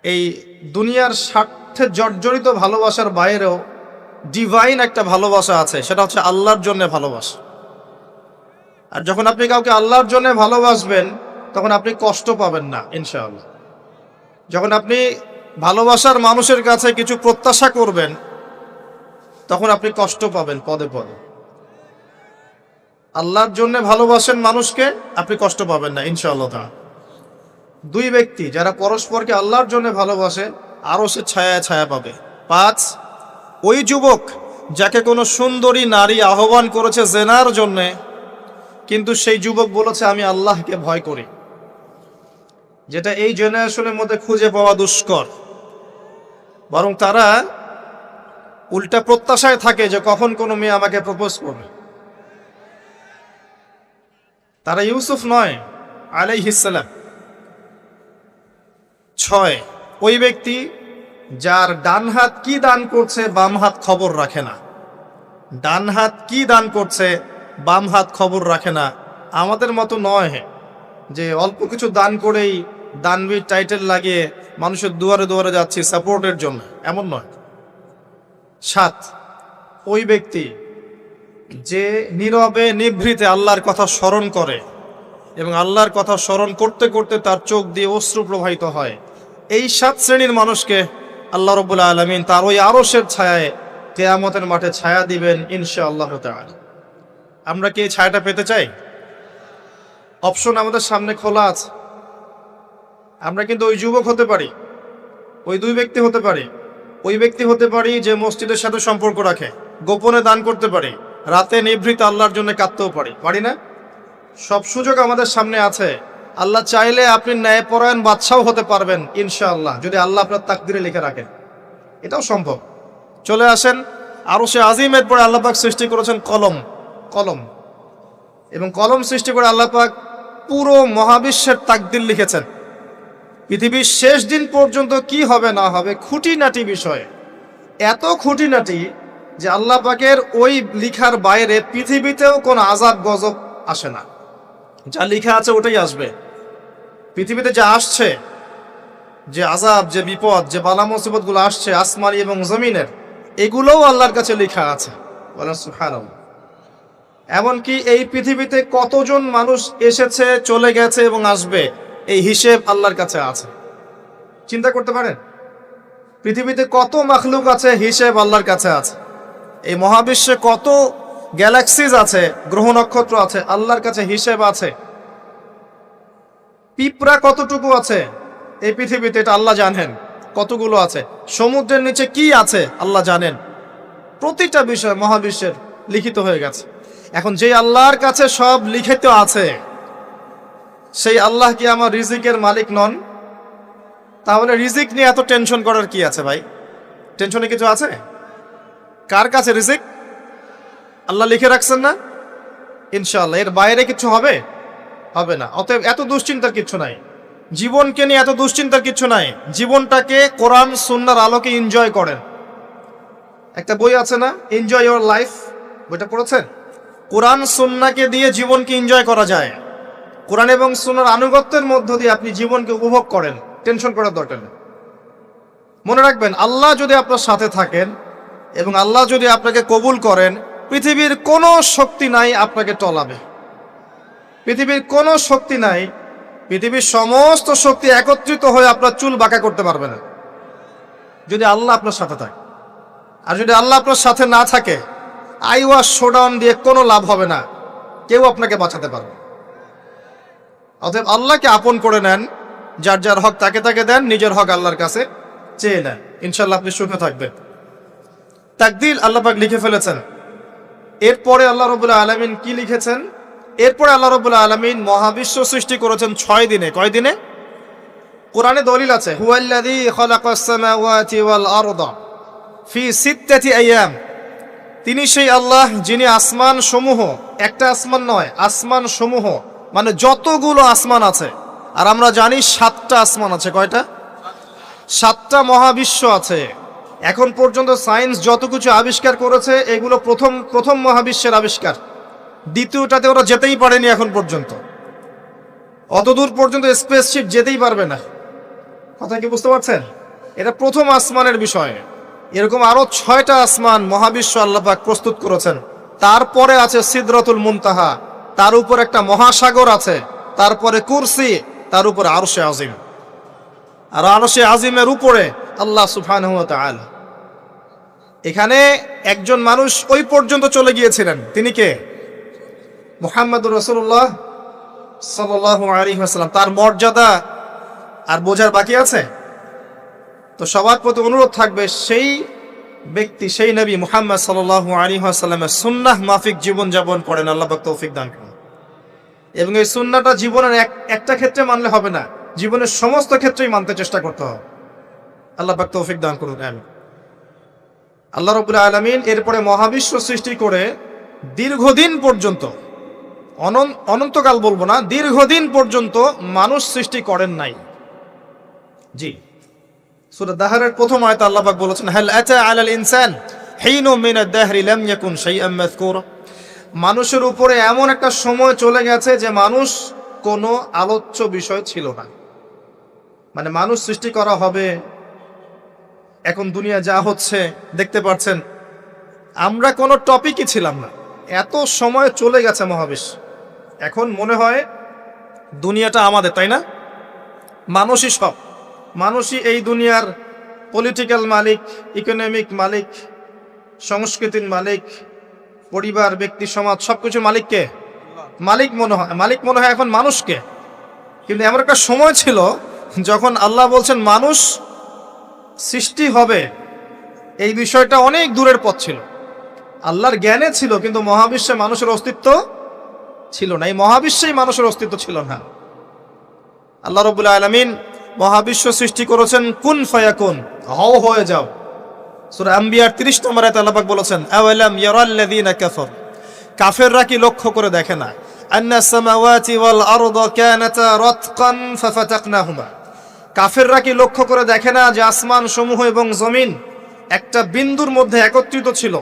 এই দুনিয়ার স্বার্থে জর্জরিত ভালোবাসার বাইরেও ডিভাইন একটা ভালোবাসা আছে, সেটা হচ্ছে আল্লাহর জন্য ভালোবাসা। আর যখন আপনি কাউকে আল্লাহর জন্য ভালোবাসবেন তখন আপনি কষ্ট পাবেন না ইনশাআল্লাহ। যখন আপনি ভালোবাসার মানুষের কাছে কিছু প্রত্যাশা করবেন তখন আপনি কষ্ট পাবেন পদে পদে। আল্লাহর জন্য ভালোবাসেন মানুষকে, আপনি কষ্ট পাবেন না ইনশাআল্লাহ। দুই ব্যক্তি যারা পরস্পরকে আল্লাহর জন্য ভালোবাসে আরো সে ছায়া ছায়া পাবে। 5, ওই যুবক যাকে কোনো সুন্দরী নারী আহ্বান করেছে জেনার জন্যে, কিন্তু সেই যুবক বলেছে আমি আল্লাহকে ভয় করি, যেটা এই জেনারেশনের মধ্যে খুঁজে পাওয়া দুষ্কর। বরং তারা উল্টা প্রত্যাশায় থাকে যে কখন কোনো মেয়ে আমাকে প্রপোজ করবে। তারা ইউসুফ নয় আলাইহিস সালাম। 6, ওই ব্যক্তি যার ডান হাত কি দান করছে বাম হাত খবর রাখে না। ডান হাত কি দান করছে বাম হাত খবর রাখে না। আমাদের মতো নয় যে অল্প কিছু দান করেই দানবীর টাইটেল লাগিয়ে মানুষের দুয়ারে দুয়ারে যাচ্ছি সাপোর্টের জন্য, এমন নয়। 7, ওই ব্যক্তি যে নীরবে নিভৃতে আল্লাহর কথা স্মরণ করে এবং আল্লাহর কথা স্মরণ করতে করতে তার চোখ দিয়ে অশ্রু প্রবাহিত হয়। এই 7 শ্রেণীর মানুষকে আল্লাহ রাব্বুল আলামিন তার ওই আরশের ছায়ায় কিয়ামতের মাঠে ছায়া দিবেন ইনশাআল্লাহ তাআলা। আমরা কি এই ছায়াটা পেতে চাই? অপশন আমাদের সামনে খোলা আছে। আমরা কিন্তু ওই যুবক হতে পারি, ওই দুই ব্যক্তি হতে পারি, ওই ব্যক্তি হতে পারি যে মসজিদের সাথে সম্পর্ক রাখে, গোপনে দান করতে পারি, রাতে নিভৃত আল্লাহর জন্য কাঁদতেও পারি না? সব সুযোগ আমাদের সামনে আছে। আল্লাহ চাইলে আপনি ন্যায়পরায়ণ বাদশাও হতে পারবেন ইনশাআল্লাহ, যদি আল্লাহ আপনার তাকদিরে লিখে রাখেন। এটাও সম্ভব। চলে আসেন আরশে আজিমের পরে আল্লাহ পাক সৃষ্টি করেছেন কলম, এবং কলম সৃষ্টি করে আল্লাহ পাক পুরো মহাবিশ্বের তাকদির লিখেছেন। পৃথিবীর শেষ দিন পর্যন্ত কি হবে না হবে খুঁটিনাটি বিষয়ে, এত খুঁটিনাটি যে আল্লাহ পাকের ওই লিখার বাইরে পৃথিবীতেও কোনো আযাব গজব আসে না। যা লিখা আছে ওটাই আসবে। পৃথিবীতে যা আসছে, যে আযাব, যে বিপদ, যে বালা মুসিবতগুলো আসছে আসমানি এবং জমিনের, এগুলোও আল্লাহর কাছে লেখা আছে। বলেন সুবহানাল্লাহ। এমনকি এই পৃথিবীতে কতজন মানুষ এসেছে, চলে গেছে এবং আসবে, এই হিসেব আল্লাহর কাছে আছে। চিন্তা করতে পারেন পৃথিবীতে কত মাখলুক আছে, হিসেব আল্লাহর কাছে আছে। এই মহাবিশ্বে কত গ্যালাক্সিজ আছে, গ্রহ নক্ষত্র আছে, আল্লাহর কাছে হিসেব আছে। পিঁপড়া কতটুকু আছে এই পৃথিবীতে, এটা আল্লাহ জানেন কতগুলো আছে। সমুদ্রের নিচে কি আছে আল্লাহ জানেন। প্রতিটা বিষয় মহাবিশ্বের লিখিত হয়ে গেছে। এখন যে আল্লাহর কাছে সব লিখিত আছে, সেই আল্লাহ কি আমার রিজিকের মালিক নন? তাহলে রিজিক নিয়ে এত টেনশন করার কি আছে ভাই? টেনশনে কিছু আছে? কার কাছে রিজিক? আল্লাহ লিখে রাখছেন না ইনশাআল্লাহ। এর বাইরে কিছু হবে না। অতএব এত দুশ্চিন্তার কিছু নাই। জীবনকে নিয়ে এত দুশ্চিন্তার কিছু নাই। জীবনটাকে কোরআন সুন্নাহর আলোকে এনজয় করেন। একটা বই আছে না, এনজয় ইওর লাইফ, বইটা পড়েছেন? কোরআন সুন্নাহকে দিয়ে জীবনকে এনজয় করা যায়। কোরআন এবং সুন্নাহর আনুগত্যের মধ্য দিয়ে আপনি জীবনকে উপভোগ করেন। টেনশন করার দরকার নেই। মনে রাখবেন, আল্লাহ যদি আপনার সাথে থাকেন এবং আল্লাহ যদি আপনাকে কবুল করেন, পৃথিবীর কোনো শক্তি নাই আপনাকে টলাবে। পৃথিবীর কোনো শক্তি নাই, পৃথিবীর সমস্ত শক্তি একত্রিত হয়ে আপনার চুল বাঁকা করতে পারবে না, যদি আল্লাহ আপনার সাথে থাকে। আর যদি আল্লাহ আপনার সাথে না থাকে, আইওয়াশ শোডাউন দিয়ে কোনো লাভ হবে না, কেউ আপনাকে বাঁচাতে পারবে। অতএব আল্লাহকে আপন করে নেন, যার যার হক তাকে তাকে দেন, নিজের হক আল্লাহর কাছে চেয়ে নেন, ইনশাআল্লাহ আপনি সুখে থাকবেন। তাকদীর আল্লাহ পাক লিখে ফেলেছেন। এরপরে আল্লাহ রাব্বুল আলামিন কি লিখেছেন? এরপরে আল্লাহ রাব্বুল আলামিন মহাবিশ্ব সৃষ্টি করেছেন 6 দিনে। কয় দিনে? কোরআনে দলিল আছে, হুয়াল্লাযী খালাকাস সামাওয়াতি ওয়াল আরদা ফি সিত্তাতি আইয়াম। তিনি সেই আল্লাহ যিনি আসমান সমূহ, একটা আসমান নয়, আসমান সমূহ মানে যতগুলো আসমান আছে, আর আমরা জানি 7টা আসমান আছে। কয়টা? 7টা মহাবিশ্ব আছে। এখন পর্যন্ত সায়েন্স যত কিছু আবিষ্কার করেছে, এগুলো প্রথম মহাবিশ্বের আবিষ্কার। দ্বিতীয়টাতে ওরা যেতেই পারেনি এখন পর্যন্ত। অতদূর পর্যন্ত স্পেসশিপ যেতেই পারবে না। কথা কি বুঝতে পারছেন? এটা প্রথম আসমানের বিষয়। এরকম আরো 6টা আসমান মহাবিশ্ব আল্লাহ পাক প্রস্তুত করেছেন। তারপরে আছে সিদরাতুল মুনতাহা, তার উপর একটা মহাসাগর আছে, তারপরে কুরসি, তার উপরে আরশে আজিম। আর আরশে আজিমের উপরে আল্লাহ সুবহানাহু ওয়া তাআলা। এখানে একজন মানুষ ওই পর্যন্ত চলে গিয়েছিলেন, তিনি কে? মুহাম্মদুর রাসূলুল্লাহ সাল্লাল্লাহু আলাইহি ওয়াসাল্লাম। তার মর্যাদা আর বোঝার বাকি আছে? তো সবার প্রতি অনুরোধ থাকবে, সেই ব্যক্তি, সেই নবী মুহাম্মদ সাল্লাল্লাহু আলাইহি ওয়াসাল্লামের সুন্নাহ মাফিক জীবন যাপন করেন, আল্লাহ পাক তৌফিক দান করুন। এবং এই সুন্নাহটা জীবনের একটা ক্ষেত্রে মানলে হবে না, জীবনের সমস্ত ক্ষেত্রেই মানতে চেষ্টা করতে হবে। আল্লাহ পাক তৌফিক দান করুন, আমিন। আল্লাহ রাব্বুল আলামিন এরপরে মহাবিশ্ব সৃষ্টি করে দীর্ঘদিন পর্যন্ত, অনন্তকাল বলবো না, দীর্ঘদিন পর্যন্ত মানুষ সৃষ্টি করেন নাই। জি, সূরা দাহরের প্রথম আয়াতে আল্লাহ পাক বলেছেন, হাল আতা আলাল ইনসান হিনুম মিনাদ দাহরি লাম ইয়াকুন শাইআম মাযকুরা। মানুষের উপরে এমন একটা সময় চলে গেছে যে মানুষ কোনো আলোচ্য বিষয় ছিল না। মানে মানুষ সৃষ্টি করা হবে, এখন দুনিয়া যা হচ্ছে দেখতে পাচ্ছেন, আমরা কোনো টপিকই ছিলাম না, এত সময় চলে গেছে মহাবিশ্ব। এখন মনে হয় দুনিয়াটা আমাদের, তাই না? মানুষই সব, মানুষই এই দুনিয়ার পলিটিক্যাল মালিক, ইকোনমিক মালিক, সংস্কৃতির মালিক, পরিবার, ব্যক্তি, সমাজ, সবকিছু মালিককে মালিক মনে হয় এখন মানুষকে। কিন্তু এমন একটা সময় ছিল যখন আল্লাহ বলছেন মানুষ সৃষ্টি হবে, এই বিষয়টা অনেক দূরের পথ ছিল। আল্লাহর জ্ঞানে ছিল, কিন্তু মহাবিশ্বে মানুষের অস্তিত্ব ছিল না। এই মহাবিশ্বেই মানুষের অস্তিত্ব ছিল না। আল্লাহ রাব্বুল আলামিন মহাবিশ্ব সৃষ্টি করেছেন কুন ফায়াকুন, হও হয়ে যাও। সূরা আম্বিয়ার 30 নম্বর আয়াতে আল্লাহ পাক বলেছেন, আওয়ালাম ইয়ারাল্লাযীনা কাফার, কাফেররা কি লক্ষ্য করে দেখে না, আন্নাস সামাওয়াতি ওয়াল আরদা কানাতা রাতকান ফাফাতাকনাহুমা, কাফেররা কি লক্ষ্য করে দেখে না যে আসমান সমূহ এবং জমিন একটা বিন্দুর মধ্যে একত্রিত ছিল,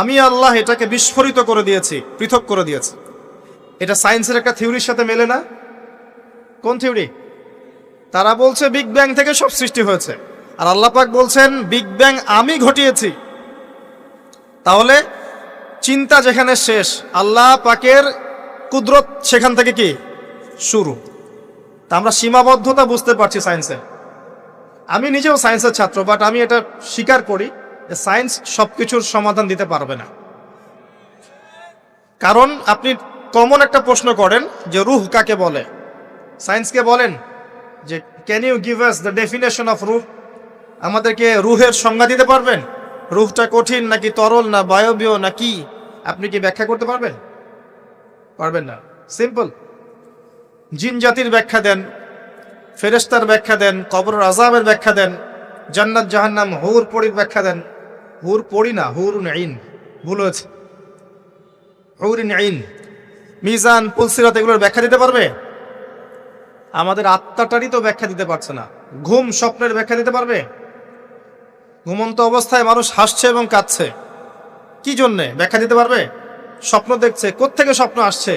আমি আল্লাহ এটাকে বিস্ফোরিত করে দিয়েছি, পৃথক করে দিয়েছি। এটা সায়েন্সের একটা থিওরির সাথে মেলে না। কোন থিওরি? তারা বলছে বিগ ব্যাং থেকে সব সৃষ্টি হয়েছে, আর আল্লাহ পাক বলছেন বিগ ব্যাং আমি ঘটিয়েছি। তাহলে চিন্তা যেখানে শেষ, আল্লাহ পাকের কুদরত সেখান থেকে কি শুরু। তা আমরা সীমাবদ্ধতা বুঝতে পারছি সায়েন্সের। আমি নিজেও সায়েন্সের ছাত্র, বাট আমি এটা স্বীকার করি যে সায়েন্স সবকিছুর সমাধান দিতে পারবে না। কারণ আপনি কমন একটা প্রশ্ন করেন যে রূহ কাকে বলে, সায়েন্সকে বলেন যে can you give us the definition of রূহ, আমাদেরকে রূহের সংজ্ঞা দিতে পারবেন? রূহটা কঠিন নাকি তরল, না বায়বীয় না কি, আপনি কি ব্যাখ্যা করতে পারবেন? পারবেন না। সিম্পল। জিন জাতির ব্যাখ্যা দেন, ফেরেশতার ব্যাখ্যা দেন, কবরের আযাবের ব্যাখ্যা দেন, জান্নাত জাহান্নাম, হুর পরীর ব্যাখ্যা দেন। হুর পরী না, হুরুন আইন, ভুল হয়েছে, হুরুন আইন, মিজান, পুলসিরাত, এগুলোর ব্যাখ্যা দিতে পারবে? আমাদের আত্মাটারই তো ব্যাখ্যা দিতে পারছে না। ঘুম, স্বপ্নের ব্যাখ্যা দিতে পারবে? ঘুমন্ত অবস্থায় মানুষ হাসছে এবং কাঁদছে, কি জন্যে? ব্যাখ্যা দিতে পারবে? স্বপ্ন দেখছে, কোত্থেকে স্বপ্ন আসছে,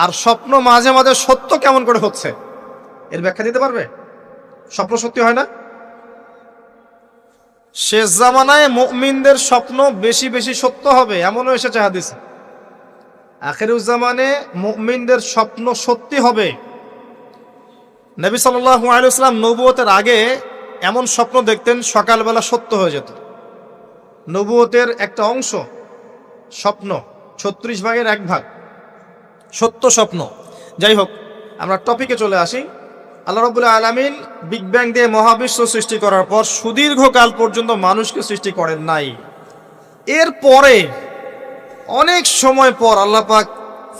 আর স্বপ্ন মাঝে মাঝে সত্য কেমন করে হচ্ছে, এর ব্যাখ্যা দিতে পারবে? স্বপ্ন সত্যি হয় না? শেষ জামানায় মুমিনদের স্বপ্ন বেশি বেশি সত্য হবে, এমনও এসেছে হাদিসে। আখিরুজ্জামানে মুমিনদের স্বপ্ন সত্যি হবে। নবী সাল্লাল্লাহু আলাইহি ওয়াসাল্লাম নবুয়তের আগে এমন স্বপ্ন দেখতেন সকালবেলা সত্য হয়ে যেত। নবুয়তের একটা অংশ স্বপ্ন, 36 ভাগের 1 ভাগ সত্য স্বপ্ন। যাই হোক, আমরা টপিকে চলে আসি। আল্লাহ রাব্বুল আলামিন বিগ ব্যাং দিয়ে মহাবিশ্ব সৃষ্টি করার পর সুদীর্ঘকাল পর্যন্ত মানুষকে সৃষ্টি করেন নাই। এরপরে অনেক সময় পর আল্লাহ পাক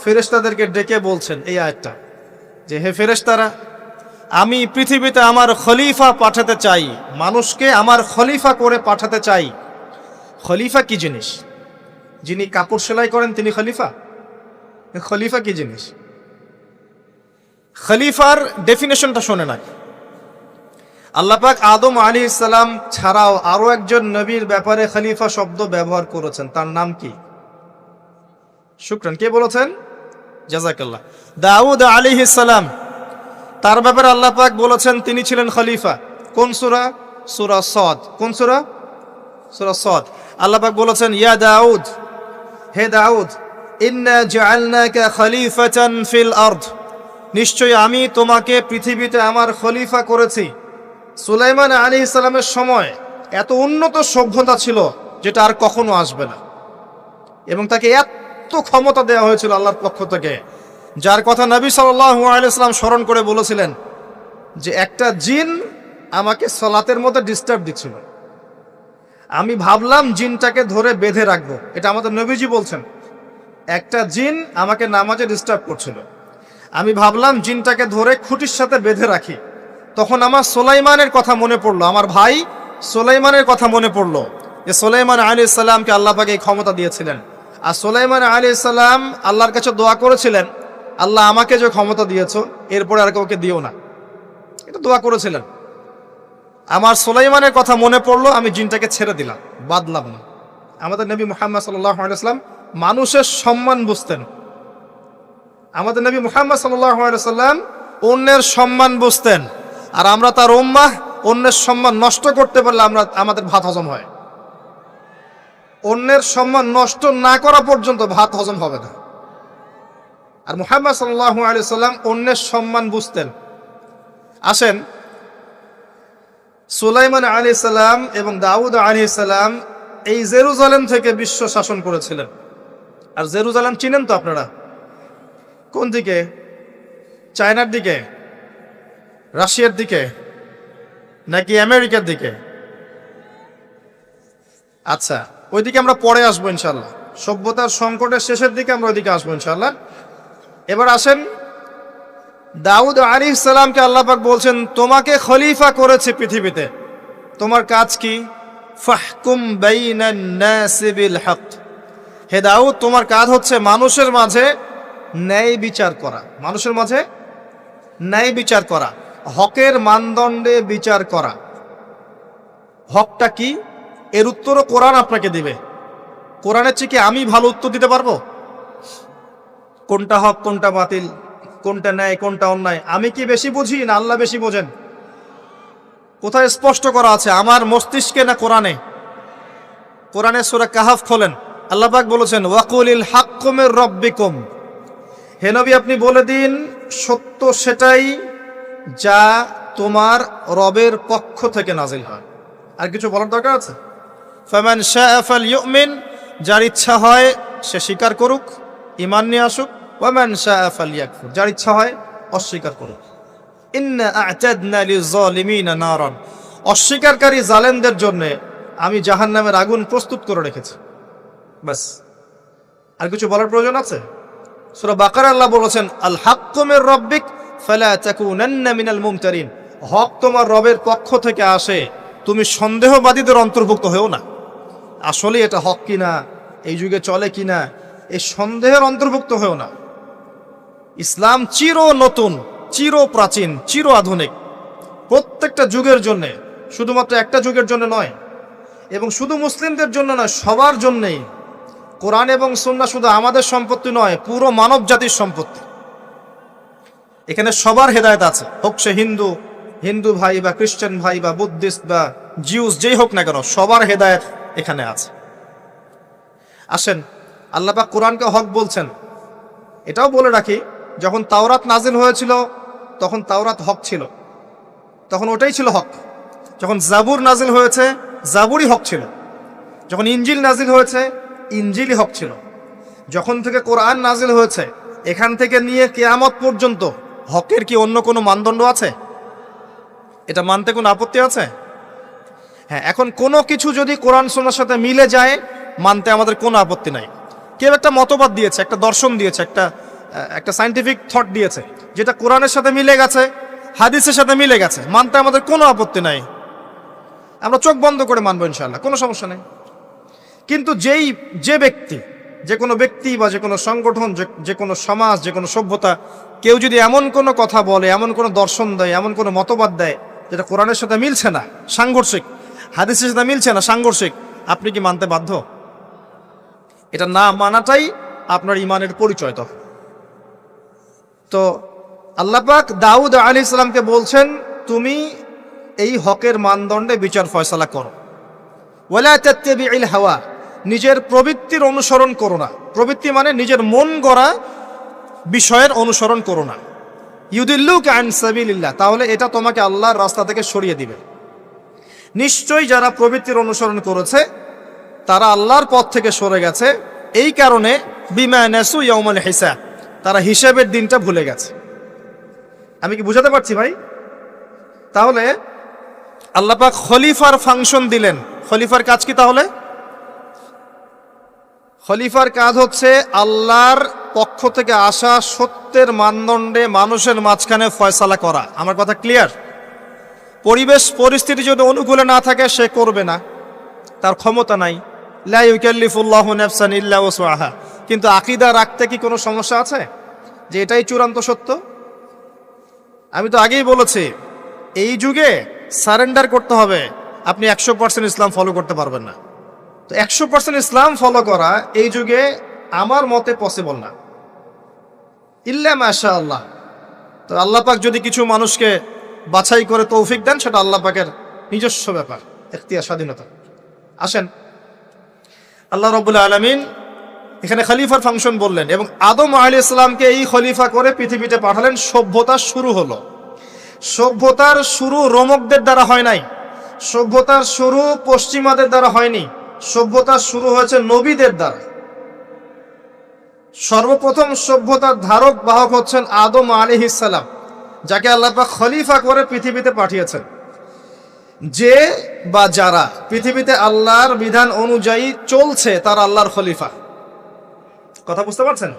ফেরেশতাদেরকে ডেকে বলছেন এই আয়াতটা, যে হে ফেরেশতারা, আমি পৃথিবীতে আমার খলিফা পাঠাতে চাই, মানুষকে আমার খলিফা করে পাঠাতে চাই। খলিফা কি জিনিস? যিনি কাপড় সেলাই করেন তিনি খলিফা? খলিফা কি জিনিস? খলিফার ডেফিনেশনটা শোনে না। আল্লাহ পাক আদম আলাইহিস সালাম ছাড়াও আরো একজন নবীর ব্যাপারে খলিফা শব্দ ব্যবহার করেছেন, তার নাম কি? শুকরান, কে বলেছেন? জাযাকাল্লাহ। দাউদ আলাইহিস সালাম তার ব্যাপারে আল্লাহ পাক বলেছেন তিনি ছিলেন খলিফা। কোন সূরা? সূরা সাদ। কোন সূরা? সূরা সাদ। আল্লাহ পাক বলেছেন ইয়া দাউদ, হে দাউদ, ইন্না জাআলনাকা খলিফাতান ফিল আরদ, নিশ্চয়ই আমি তোমাকে পৃথিবীতে আমার খলিফা করেছি। সুলাইমান আলাইহিস সালামের সময় এত উন্নত সভ্যতা ছিল যেটা আর কখনো আসবে না, এবং তাকে এত ক্ষমতা দেওয়া হয়েছিল আল্লাহর পক্ষ থেকে, যার কথা নবী সাল্লাল্লাহু আলাইহি ওয়াসাল্লাম স্মরণ করে বলেছিলেন যে একটা জিন আমাকে সালাতের মধ্যে ডিস্টার্ব দিচ্ছিল, আমি ভাবলাম জিনটাকে ধরে বেঁধে রাখবো। এটা আমাদের নবীজি বলছেন, একটা জিন আমাকে নামাজে ডিস্টার্ব করছিল, আমি ভাবলাম জিনটাকে ধরে খুঁটির সাথে বেঁধে রাখি। তখন আমার সুলাইমানের কথা মনে পড়লো, আমার ভাই সুলাইমানের কথা মনে পড়লো যে সুলাইমান আলাইহিস সালামকে আল্লাহ পাক এই ক্ষমতা দিয়েছিলেন। আর সুলাইমান আলাইহিস সালাম আল্লাহর কাছে দোয়া করেছিলেন, আল্লাহ আমাকে যে ক্ষমতা দিয়েছো এরপরে আর কাউকে দিও না, এটা দোয়া করেছিলেন। আমার সুলাইমানের কথা মনে পড়লো, আমি জিনটাকে ছেড়ে দিলাম, বাদলাম না। আমাদের নবী মুহাম্মদ সাল্লাল্লাহু আলাইহি ওয়াসাল্লাম মানুষের সম্মান বুঝতেন। আমাদের নবী মুহাম্মদ সাল্লাল্লাহু আলাইহি ওয়াসাল্লাম অন্যের সম্মান বুঝতেন, আর আমরা তার উম্মাহ, অন্যের সম্মান নষ্ট করতে পারলে আমাদের ভাত হজম হয়। অন্যের সম্মান নষ্ট না করা পর্যন্ত ভাত হজম হবে না। আর মুহাম্মদ সাল্লাল্লাহু আলাইহি ওয়াসাল্লাম অন্যের সম্মান বুঝতেন। আসেন, সুলাইমান আলাইহিস সালাম এবং দাউদ আলাইহিস সালাম এই জেরুজালেম থেকে বিশ্ব শাসন করেছিলেন। আর জেরুজালেম চিনেন তো আপনারা? কোন দিকে? চায়নার দিকে, রাশিয়ার দিকে, নাকি আমেরিকার দিকে? আচ্ছা, ওইদিকে আমরা পরে আসবো ইনশাল্লাহ, সভ্যতার সংকটের শেষের দিকে আমরা ওইদিকে আসবো ইনশাল্লাহ। এবার আসেন, দাউদ আলাইহিস সালামকে আল্লাহ পাক বলছেন তোমাকে খলিফা করেছে পৃথিবীতে, তোমার কাজ কি? ফাহকুম বাইনান নাসি বিল হক, হে দাউদ তোমার কাজ হচ্ছে মানুষের মাঝে ন্যায় বিচার করা, মানুষের মাঝে ন্যায় বিচার করা, হকের মানদণ্ডে বিচার করা। হকটা কি? এর উত্তরও কোরআন আপনাকে দিবে। কোরআনের চেয়ে কি আমি ভালো উত্তর দিতে পারবো? কোনটা হক, কোনটা বাতিল, কোনটা ন্যায়, কোনটা অন্যায়, আমি কি বেশি বুঝি না আল্লাহ বেশি বোঝেন? কোথায় স্পষ্ট করা আছে? আমার মস্তিষ্কে না কোরআনে? কোরআনে সূরা কাহাফ খোলেন, আল্লাহ পাক বলেছেন ওয়াকুলিল হাক্কু মির রাব্বিকুম, হে নবী আপনি বলে দিন সত্য সেটাই যা তোমার রবের পক্ষ থেকে নাজিল হয়। আর কিছু বলার দরকার আছে? ফামান শাআ ফালইউমিন, যার ইচ্ছা হয় সে স্বীকার করুক, ঈমান নিয়ে আসুক। ওয়ামান শাআ ফালইয়াকফুর, যার ইচ্ছা হয় অস্বীকার করুক। ইন্না আ'তাদনা লিয-যালিমিনা নারান, অস্বীকারকারী জালেমদের জন্য আমি জাহান্নামের আগুন প্রস্তুত করে রেখেছি। বাস, আর কিছু বলার প্রয়োজন আছে? সূরা বাকারা আল্লাহ বলেছেন আল হাক্কু মির রাব্বিক ফালা তাকুনান্না মিনাল মুমতারিন, হক তোমার রবের পক্ষ থেকে আসে, তুমি সন্দেহবাদীদের অন্তর্ভুক্ত হও না। আসলে এটা হক কিনা, এই যুগে চলে কিনা, এই সন্দেহের অন্তর্ভুক্ত হও না। ইসলাম চির নতুন, চির প্রাচীন, চির আধুনিক, প্রত্যেকটা যুগের জন্যে, শুধুমাত্র একটা যুগের জন্য নয়, এবং শুধু মুসলিমদের জন্য নয়, সবার জন্যেই। কোরআন এবং সুন্নাহ শুধু আমাদের সম্পত্তি নয়, পুরো মানব জাতির সম্পত্তি। এখানে সবার হেদায়েত আছে, হোক সে হিন্দু ভাই বা খ্রিস্টান ভাই বা বুদ্ধিস্ট বা জিউস, যেই হোক না কেন, সবার হেদায়েত এখানে আছে। আসেন, আল্লাহ পাক কোরআনকে হক বলছেন। এটাও বলে রাখি, যখন তাওরাত নাজিল হয়েছিল তখন তাওরাত হক ছিল, তখন ওটাই ছিল হক। যখন জাবুর নাজিল হয়েছে জাবুরই হক ছিল। যখন ইনজিল নাজিল হয়েছে ইনজিলই হক ছিল। যখন থেকে কোরআন নাজিল হয়েছে এখান থেকে নিয়ে কিয়ামত পর্যন্ত হকের কি অন্য কোনো মানদণ্ড আছে? এটা মানতে কোনো আপত্তি আছে? হ্যাঁ, এখন কোনো কিছু যদি কোরআন সুন্নাহর সাথে মিলে যায় মানতে আমাদের কোনো আপত্তি নাই। কেউ একটা মতবাদ দিয়েছে, একটা দর্শন দিয়েছে, একটা সায়েন্টিফিক থট দিয়েছে, যেটা কোরআনের সাথে মিলে গেছে, হাদিসের সাথে মিলে গেছে, মানতে আমাদের কোনো আপত্তি নাই। আমরা চোখ বন্ধ করে মানবো ইনশাআল্লাহ, কোনো সমস্যা নেই। কিন্তু যে কোনো ব্যক্তি বা যে কোনো সংগঠন, যে কোনো সমাজ, যে কোনো সভ্যতা, কেউ যদি এমন কোনো কথা বলে, এমন কোনো দর্শন দেয়, এমন কোনো মতবাদ দেয় যেটা কোরআনের সাথে মিলছে না, সাংঘর্ষিক, হাদিসের সাথে মিলছে না, সাংঘর্ষিক, আপনি কি মানতে বাধ্য? এটা না মানাটাই আপনার ঈমানের পরিচয়। তো আল্লাহ পাক দাউদ আলাইহিস সালামকে বলছেন, তুমি এই হকের মানদণ্ডে বিচার ফয়সালা করো। ওয়ালা তাত্তাবিউল হাওয়া, নিজের প্রবৃত্তির অনুসরণ করো না। প্রবৃত্তি মানে নিজের মন গড়া বিষয়ের অনুসরণ করো না। ইউদিল্লুকা আন সাবিলিল্লাহ, তাহলে এটা তোমাকে আল্লাহর রাস্তা থেকে সরিয়ে দিবে। নিশ্চয়ই যারা প্রবৃত্তির অনুসরণ করেছে তারা আল্লাহর পথ থেকে সরে গেছে। এই কারণে বিমা নাসু ইয়াউমাল হিসাব, তারা হিসাবের দিনটা ভুলে গেছে। আমি কি বুঝাতে পারছি ভাই? তাহলে আল্লাহ পাক খলিফার ফাংশন দিলেন। খলিফার কাজ কি তাহলে? খলিফার কাজ হচ্ছে আল্লাহর পক্ষ থেকে আসা সত্যের মানদণ্ডে মানুষের মাঝখানে ফয়সালা করা। আমার কথা ক্লিয়ার? পরিবেশ পরিস্থিতি যদি অনুকূলে না থাকে সে করবে না, তার ক্ষমতা নাই। লা ইউকাল্লিফুল্লাহু নাফসান ইল্লা ওয়াসআহা। কিন্তু আকীদা রাখতে কি কোনো সমস্যা আছে যে এটাই চূড়ান্ত সত্য? আমি তো আগেই বলেছি, এই যুগে সারেন্ডার করতে হবে। আপনি 100% ইসলাম ফলো করতে পারবেন না। তো 100% ইসলাম ফলো করা এই যুগে আমার মতে পসিবল না, ইল্লা মাশাআল্লাহ। তো আল্লাহ পাক যদি কিছু মানুষকে বাছাই করে তৌফিক দেন, সেটা আল্লাহ পাকের নিজস্ব ব্যাপার, ইখতিয়ার, স্বাধীনতা। আসেন, আল্লাহ রাব্বুল আলামিন এখানে খলিফার ফাংশন বললেন এবং আদম আলাইহিস সালামকে এই খলিফা করে পৃথিবীতে পাঠালেন। সভ্যতার শুরু হলো। সভ্যতার শুরু রোমকদের দ্বারা হয় নাই, সভ্যতার শুরু পশ্চিমাদের দ্বারা হয়নি, সভ্যতার শুরু হয়েছে নবীদের দ্বারা। সর্বপ্রথম সভ্যতার ধারক বাহক হচ্ছেন আদম আলাইহিস সালাম, যাকে আল্লাহ পাক খলিফা করে পৃথিবীতে পাঠিয়েছেন। যে বা যারা পৃথিবীতে আল্লাহর বিধান অনুযায়ী চলছে তারা আল্লাহর খলিফা। কথা বুঝতে পারছেন?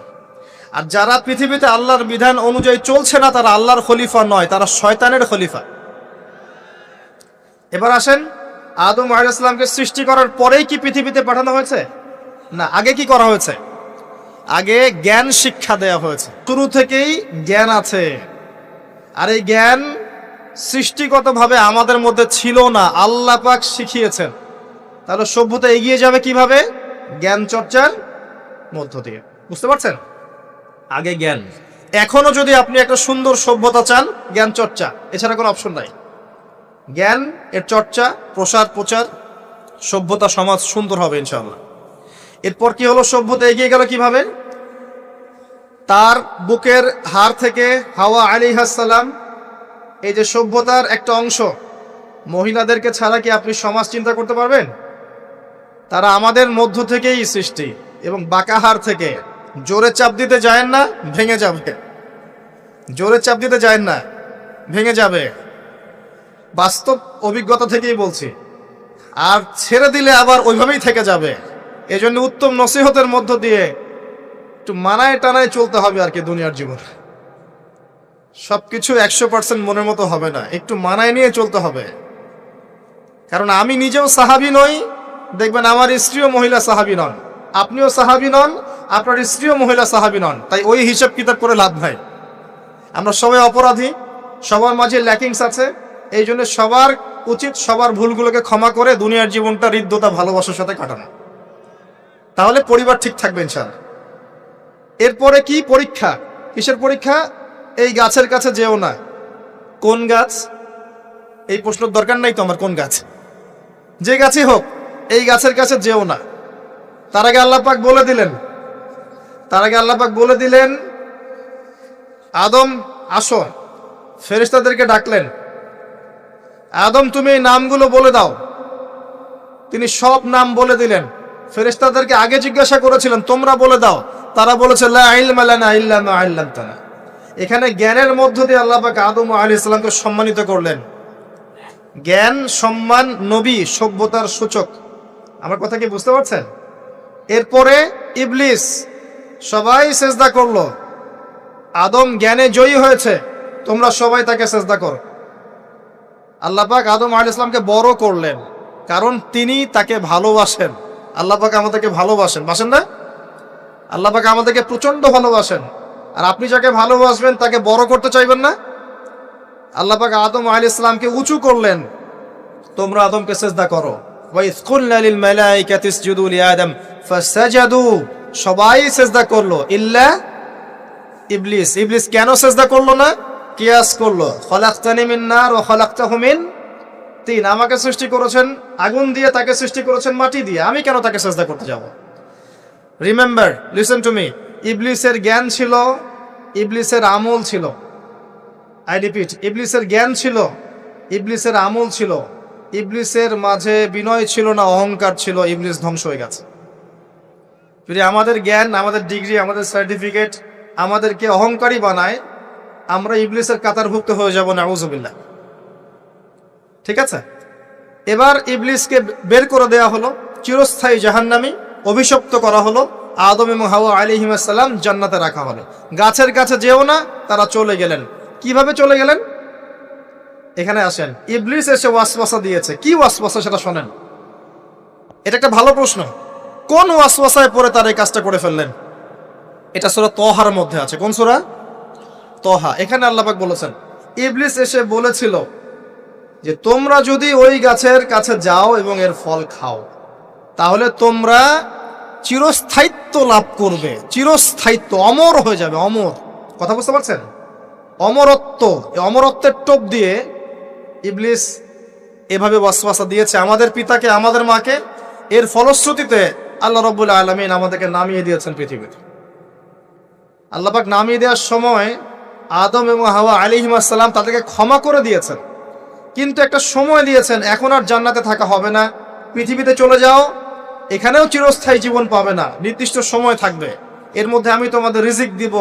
আর যারা পৃথিবীতে আল্লাহর বিধান অনুযায়ী চলছে না তারা আল্লাহর খলিফা নয়, তারা শয়তানের খলিফা। এবার আসেন, আদম আলাইহিস সালামকে সৃষ্টি করার পরেই কি পৃথিবীতে পাঠানো হয়েছে? না, আগে কি করা হয়েছে? আগে জ্ঞান শিক্ষা দেয়া হয়েছে। শুরু থেকেই জ্ঞান আছে, আর এই জ্ঞান সৃষ্টিগতভাবে আমাদের মধ্যে ছিল না, আল্লাহ পাক শিখিয়েছেন। তাহলে সভ্যতা এগিয়ে যাবে কিভাবে? জ্ঞান চর্চার মধ্য দিয়ে। বুঝতে পারছেন? আগে জ্ঞান। এখনো যদি আপনি একটা সুন্দর সভ্যতা চান, জ্ঞান চর্চা, এছাড়া কোনো অপশন নাই। জ্ঞান এর চর্চা, প্রসার প্রচার, সভ্যতা সমাজ সুন্দর হবে ইনশাআল্লাহ। এরপর কি হলো? সভ্যতা এগিয়ে গেল কিভাবে? তার বুকের হাড় থেকে হাওয়া আলাইহিস সালাম, এই যে সভ্যতার একটা অংশ, মহিলাদেরকে ছাড়া কি আপনি সমাজ চিন্তা করতে পারবেন? তারা আমাদের মধ্য থেকেই সৃষ্টি এবং বাঁকা হাড় থেকে। জোরে চাপ দিতে যায়েন না, ভেঙে যাবে। জোরে চাপ দিতে যায়েন না, ভেঙে যাবে। বাস্তব অভিজ্ঞতা থেকেই বলছি। আর ছেড়ে দিলে আবার ওইভাবেই থেকে যাবে। এজন্য উত্তম নসিহতের মধ্য দিয়ে একটু মানায় টানায় চলতে হবে আর কি। দুনিয়ার জীবন সবকিছু 100% মনের মতো হবে না, একটু মানায় নিয়ে চলতে হবে। কারণ আমি নিজেও সাহাবী নই, দেখবেন আমার স্ত্রীও মহিলা সাহাবী নন, আপনিও সাহাবী নন, আপনার স্ত্রীও মহিলা সাহাবী নন। তাই ওই হিসাব কিতাব করে লাভ নাই। আমরা সবাই অপরাধী, সবার মাঝে ল্যাকিংস আছে। এই জন্য সবার উচিত সবার ভুলগুলোকে ক্ষমা করে দুনিয়ার জীবনটা হৃদ্যতা ভালোবাসার সাথে কাটানো। তাহলে পরিবার ঠিক থাকবে ইনশাআল্লাহ। এরপরে কি? পরীক্ষা। কিসের পরীক্ষা? এই গাছের কাছে যেও না। কোন গাছ? এই প্রশ্নের দরকার নাই তো আমার, কোন গাছ? যে গাছই হোক, এই গাছের কাছে যেও না। তার আগে আল্লাহ পাক বলে দিলেন আদম আসো। ফেরেশতাদেরকে ডাকলেন, আদম তুমি এই নামগুলো বলে দাও। তিনি সব নাম বলে দিলেন। ফেরেশতাদেরকে আগে জিজ্ঞাসা করেছিলেন তোমরা বলে দাও, তারা বলেছে লা ইলমা লানা ইল্লা মা আল্লামতানা। এখানে জ্ঞানের মধ্য দিয়ে আল্লাহ পাক আদম আলাইহিস সালামকে সম্মানিত করলেন। জ্ঞান, সম্মান, নবী, সভ্যতার সূচক। আমার কথা কি বুঝতে পারছেন? এরপরে ইবলিস, সবাই সেজদা করলো। আদম জ্ঞানে জয়ী হয়েছে, তোমরা সবাই তাকে সেজদা করো। আল্লাহ পাক আদম আলাইহিস সালামকে বড় করলেন, কারণ তিনি তাকে ভালোবাসেন। আল্লাহ পাক আমাদেরকে ভালোবাসেন, বাসেন না? আল্লাহ পাক আমাদেরকে প্রচন্ড ভালোবাসেন। আর আপনি যাকে ভালোবাসবেন তাকে বড় করতে চাইবেন না? আল্লাহ পাক আদম আলাইহিস সালামকে উঁচু করলেন, তোমরা আদমকে সিজদা করো। ওয়া ইয কুলনা লিল মালাইকাতি ইসজুদু লি আদম ফাসাজাদু, সবাই সিজদা করলো ইল্লা ইবলিস ইবলিস কেন সেজদা করলো না? কিয়াস করলো, খলাকতানি মিন নার ওয়া খলাকতাহু মিন তিন, আমাকে সৃষ্টি করেছেন আগুন দিয়ে, তাকে সৃষ্টি করেছেন মাটি দিয়ে, আমি কেন তাকে সেজদা করতে যাব? রিমেম্বার, লিসেন টু মি, ইবলিসের জ্ঞান ছিল, ইবলিসের আমল ছিল। আই রিপিট, ইবলিসের জ্ঞান ছিল, ইবলিসের আমল ছিল, ইবলিসের মাঝে বিনয় ছিল না, অহংকার ছিল, ইবলিস ধ্বংস হয়ে গেছে। যদি আমাদের জ্ঞান, আমাদের ডিগ্রি, আমাদের সার্টিফিকেট আমাদেরকে অহংকারী বানায়, আমরা ইবলিসের কাতারভুক্ত হয়ে যাব, নাউযুবিল্লাহ। ঠিক আছে, এবার ইবলিসকে বের করে দেওয়া হলো, চিরস্থায়ী জাহান্নামী, অভিশপ্ত করা হলো। আদম এবং হাওয়া আলাইহিস সালাম জান্নাতে রাখা হলো। গাছের কাছে যেও না, তারা চলে গেলেন। কিভাবে চলে গেলেন? এখানে আসেন। ইবলিস এসে ওয়াসওয়াসা দিয়েছে। কি ওয়াসওয়াসা সেটা শোনেন। এটা একটা ভালো প্রশ্ন। কোন ওয়াসওয়াসায় পড়ে তার এই কাজটা করে ফেললেন? এটা সূরা তহার মধ্যে আছে। কোন সূরা? তহা। এখানে আল্লাহ পাক বলেছেন, ইবলিস এসে বলেছিল যে তোমরা যদি ওই গাছের কাছে যাও এবং এর ফল খাও, তাহলে তোমরা চিরস্থায়িত্ব লাভ করবে। চিরস্থায়িত্ব, অমর হয়ে যাবে, অমর। কথা বুঝতে পারছেন? অমরত্ব। এই অমরত্বের টোপ দিয়ে ইবলিস এভাবে ওয়াসওয়াসা দিয়েছে আমাদের পিতাকে, আমাদের মাকে। এর ফলশ্রুতিতে আল্লাহ রাব্বুল আলামিন আমাদেরকে নামিয়ে দিয়েছেন পৃথিবীতে। আল্লাহ পাক নামিয়ে দেওয়ার সময় আদম এবং হাওয়া আলাইহিস সালাম তাদেরকে ক্ষমা করে দিয়েছেন, কিন্তু একটা সময় দিয়েছেন, এখন আর জান্নাতে থাকা হবে না, পৃথিবীতে চলে যাও, এখানেও চিরস্থায়ী জীবন পাবে না, নির্দিষ্ট সময় থাকবে। এর মধ্যে আমি তোমাদের রিজিক দিব,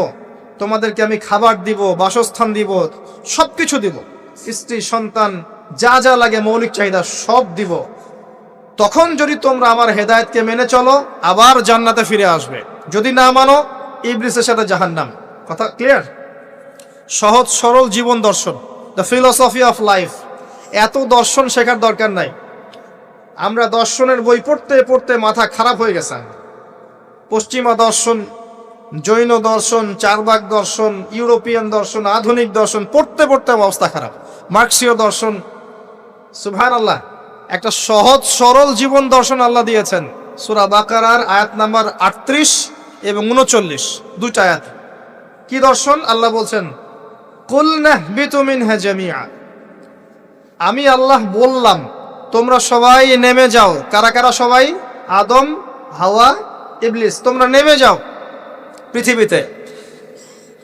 তোমাদেরকে আমি খাবার দিব, বাসস্থান দিব, সবকিছু দিব, স্ত্রী সন্তান যা যা লাগে মৌলিক চাহিদা সব দিব। তখন যদি তোমরা আমার হেদায়েতকে মেনে চলো, আবার জান্নাতে ফিরে আসবে। যদি না মানো, ইবলিসের সাথে জাহান্নাম। কথা ক্লিয়ার? সহজ সরল জীবন দর্শন, দ্য ফিলসফি অফ লাইফ। এত দর্শন শেখার দরকার নাই। আমরা দর্শনের বই পড়তে পড়তে মাথা খারাপ হয়ে গেছে। পশ্চিমা দর্শন, জৈন দর্শন, চারবাক দর্শন, ইউরোপিয়ান দর্শন, আধুনিক দর্শন পড়তে পড়তে অবস্থা খারাপ। মার্কসীয় দর্শন। সুবহানাল্লাহ, একটা সহজ সরল জীবন দর্শন আল্লাহ দিয়েছেন। সূরা বাকারার আয়াত নাম্বার 38 এবং 39, দুইটা আয়াত। কি দর্শন? আল্লাহ বলছেন, কুল নাহবিতু মিনহা জামিআ। আমি আল্লাহ বললাম তোমরা সবাই নেমে যাও। কারা কারা সবাই? আদম, হাওয়া, ইবলিস, তোমরা নেমে যাও পৃথিবীতে।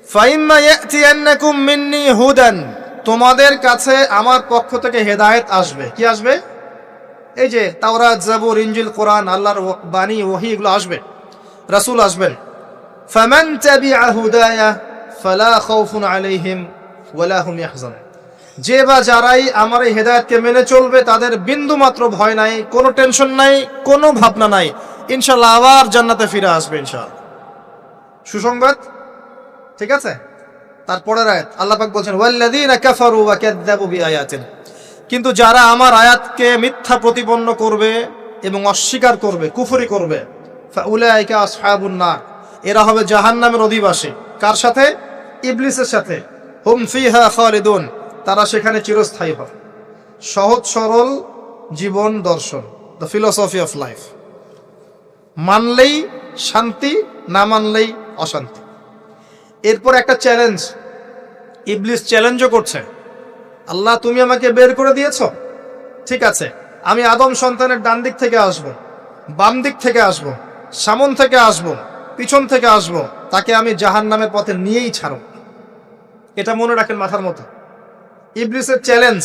ফাইম্মা ইয়াতিয়ান্নাকুম মিন্নি হুদান, তোমাদের কাছে আমার পক্ষ থেকে হেদায়েত আসবে। কি আসবে? এই যে তাওরাত, জাবুর, ইনজিল, কোরআন, আল্লাহর বাণী, ওহী, এগুলো আসবে, রাসূল আসবেন। ফামান তাবিআ হুদায়া ফালা খাউফুন আলাইহিম ওয়ালা হুম ইয়াহজানুন। যে বা যারাই আমার এই হেদায়েতকে মেনে চলবে, তাদের বিন্দু মাত্র ভয় নাই, কোনো টেনশন নাই, কোনো ভাবনা নাই, ইনশাআল্লাহ আবার জান্নাতে ফিরে আসবে ইনশাআল্লাহ। সুসংবাদ। ঠিক আছে, তারপরের আয়াত আল্লাহ পাক বলছেন, ওয়াল্লাযীনা কাফারু ওয়া কাযযাবু বিআয়াতিনা। কিন্তু যারা আমার আয়াতকে মিথ্যা প্রতিপন্ন করবে এবং অস্বীকার করবে, কুফরি করবে, ফাউলাইকা আসহাবুন নার, এরা হবে জাহান্নামের অধিবাসী। কার সাথে? ইবলিসের সাথে। হুম ফিহা খালিদুন, তারা সেখানে চিরস্থায়ী হবে। সহজ সরল জীবন দর্শন, দ্য ফিলসফি অফ লাইফ। মানলেই শান্তি, না মানলেই অশান্তি। এরপর একটা চ্যালেঞ্জ, ইবলিস চ্যালেঞ্জও করছে, আল্লাহ তুমি আমাকে বের করে দিয়েছ, ঠিক আছে, আমি আদম সন্তানের ডান দিক থেকে আসব, বাম দিক থেকে আসব, সামন থেকে আসব, পিছন থেকে আসব, তাকে আমি জাহান্নামের পথে নিয়েই ছাড়ব। এটা মনে রাখেন মাথার মতো, ইবলিসের চ্যালেঞ্জ।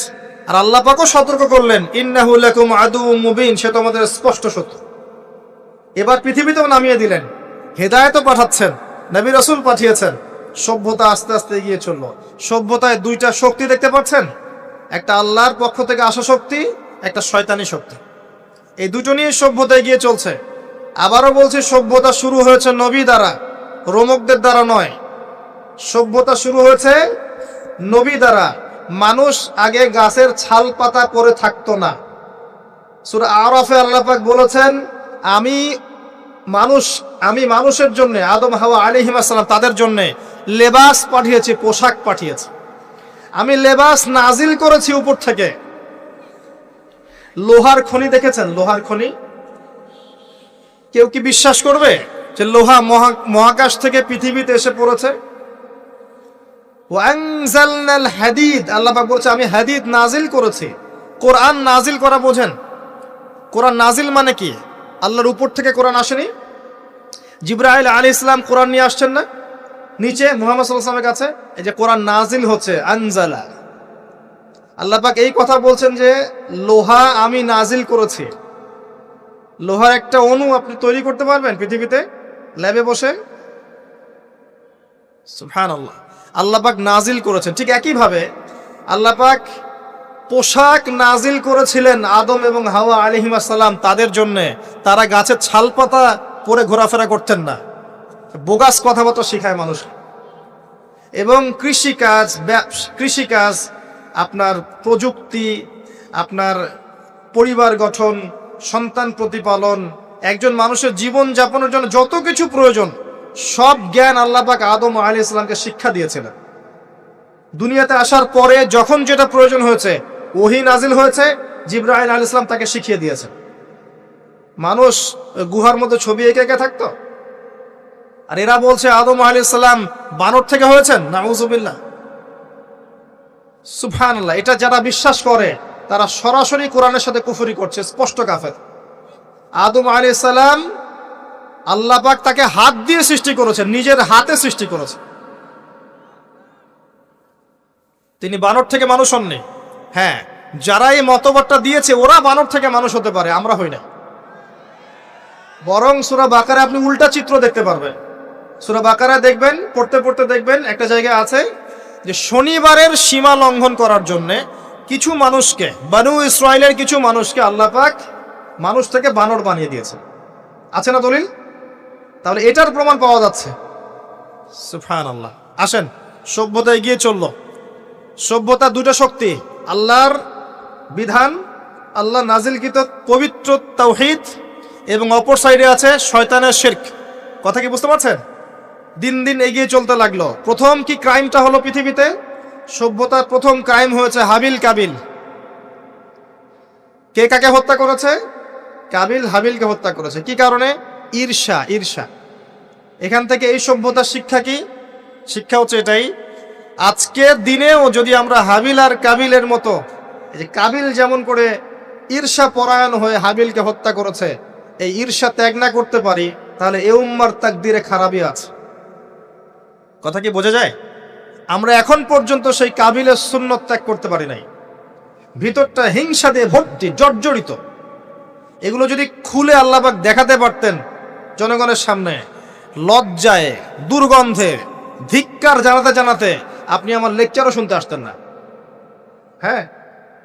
আর আল্লাহ পাকও সতর্ক করলেন, ইন্নাহু লাকুম আদুউম মুবিন, সে তোমাদের স্পষ্ট শত্রু। এবার পৃথিবীতেও নামিয়ে দিলেন, হেদায়েতও পাঠাচ্ছেন, নবী রাসূল পাঠিয়েছেন। সভ্যতা আস্তে আস্তে এগিয়ে চললো। সভ্যতায় দুইটা শক্তি দেখতে পাচ্ছেন, একটা আল্লাহর পক্ষ থেকে আসা শক্তি, একটা শয়তানি শক্তি। এই দুটো নিয়ে সভ্যতা এগিয়ে চলছে। আবারও বলছি, সভ্যতা শুরু হয়েছে নবী দ্বারা, রোমকদের দ্বারা নয়। সভ্যতা শুরু হয়েছে নবী দ্বারা। মানুষ আগে গাছের ছাল পাতা পরে থাকতো না। সূরা আরাফে আল্লাহ পাক বলেছেন, আমি মানুষের জন্য, আদম হাওয়া আলাইহিস সালাম, তাদের জন্য লেবাস পাঠিয়েছি, পোশাক পাঠিয়েছি। আমি লেবাস নাজিল করেছি উপর থেকে। লোহার খনি দেখেছেন? লোহার খনি। কেউ কি বিশ্বাস করবে যে লোহা মহাকাশ থেকে পৃথিবীতে এসে পড়েছে? ওয়ানজালনাল হাদিদ, আল্লাহ পাক বলছে আমি হাদিদ নাজিল করেছি। কোরআন নাজিল করা বোঝেন? কোরআন নাজিল মানে কি? আল্লাহর উপর থেকে কোরআন আসেনি? জিবরাইল আলাইহিস সালাম কোরআন নিয়ে আসছেন না নিচে মুহাম্মদ সাল্লাল্লাহু আলাইহি ওয়াসাল্লামের কাছে? এই যে কোরআন নাজিল হচ্ছে, আনজালা। আল্লাহ পাক এই কথা বলছেন যে লোহা আমি নাজিল করেছি। লোহার একটা অণু আপনি তৈরি করতে পারবেন পৃথিবীতে ল্যাবে বসে? সুবহানাল্লাহ। আল্লাহ পাক নাজিল করেছেন। ঠিক একইভাবে আল্লাহ পাক পোশাক নাজিল করেছিলেন আদম এবং হাওয়া আলাইহিস সালাম তাদের জন্য। তারা গাছের ছালপাতা পরে ঘোরাফেরা করতেন না। বোগাস কথাবার্তা শেখায় মানুষ। এবং কৃষিকাজ, আপনার প্রযুক্তি, আপনার পরিবার গঠন, সন্তান প্রতিপালন, একজন মানুষের জীবন যাপনের জন্য যত কিছু প্রয়োজন সব জ্ঞান আল্লাহ পাক আদম আলাইহিস সালামকে শিক্ষা দিয়েছিলেন। দুনিয়াতে আসার পরে যখন যেটা প্রয়োজন হয়েছে ওহী নাজিল হয়েছে, জিবরাইল আলাইহিস সালাম তাকে শিখিয়ে দিয়েছেন। মানুষ গুহার মধ্যে ছবি এঁকে থাকতো, আর এরা বলছে আদম আলাইহিস সালাম বানর থেকে হয়েছেন। নাউযুবিল্লাহ, সুবহানাল্লাহ। এটা যারা বিশ্বাস করে তারা সরাসরি কোরআনের সাথে কুফরি করছে, স্পষ্ট কাফের। আদম আলাইহিস সালাম আল্লাহ পাক তাকে হাত দিয়ে সৃষ্টি করেছেন, নিজের হাতে সৃষ্টি করেছেন। তিনি বানর থেকে মানুষ হননি। হ্যাঁ, যারা এই মতবাদটা দিয়েছে ওরা বানর থেকে মানুষ হতে পারে, আমরা হই না। বরং সূরা বাকারা আপনি উল্টা চিত্র দেখতে পারবেন। সূরা বাকারা দেখবেন, পড়তে পড়তে দেখবেন একটা জায়গায় আছে যে শনিবারের সীমা লঙ্ঘন করার জন্য কিছু মানুষকে, বনু ইসরাইলের কিছু মানুষকে আল্লাহ পাক মানুষ থেকে বানর বানিয়ে দিয়েছে। আছে না দলিল? তাহলে এটার প্রমাণ পাওয়া যাচ্ছে। সুবহানাল্লাহ। আসেন, সভ্যতা এগিয়ে চললো। সভ্যতা দুটো শক্তি, আল্লাহর বিধান, আল্লাহ নাজিলকৃত পবিত্র তাওহীদ, এবং অপর সাইডে আছে শয়তানের শিরক। কথা কি বুঝতে পারছেন? দিন দিন এগিয়ে চলতে লাগলো। প্রথম কি ক্রাইমটা হলো পৃথিবীতে? সভ্যতার প্রথম ক্রাইম হয়েছে হাবিল কাবিল। কে কাকে হত্যা করেছে? কাবিল হাবিলকে হত্যা করেছে। কি কারণে? ঈর্ষা। এখান থেকে এই সভ্যতার শিক্ষা কি? শিক্ষা হচ্ছে এটাই, আজকের দিনেও যদি আমরা হাবিল আর কাবিলের মতো, এই যে কাবিল যেমন করে ঈর্ষা পরায়ণ হয়ে হাবিলকে হত্যা করেছে, এই ঈর্ষা ত্যাগ না করতে পারি, তাহলে এ উম্মার তাকদিরে খারাপই আছে। কথা কি বোঝা যায়? আমরা এখন পর্যন্ত সেই কাবিলের সুন্নত ত্যাগ করতে পারি নাই। ভিতরটা হিংসা দিয়ে ভর্তি, জর্জরিত। এগুলো যদি খুলে আল্লাহ পাক দেখাতে পারতেন জনগণের সামনে, লজ্জায়, দুর্গন্ধে, ধিক্কার জানাতে আপনি আমার লেকচারও শুনতে আসতেন না। হ্যাঁ,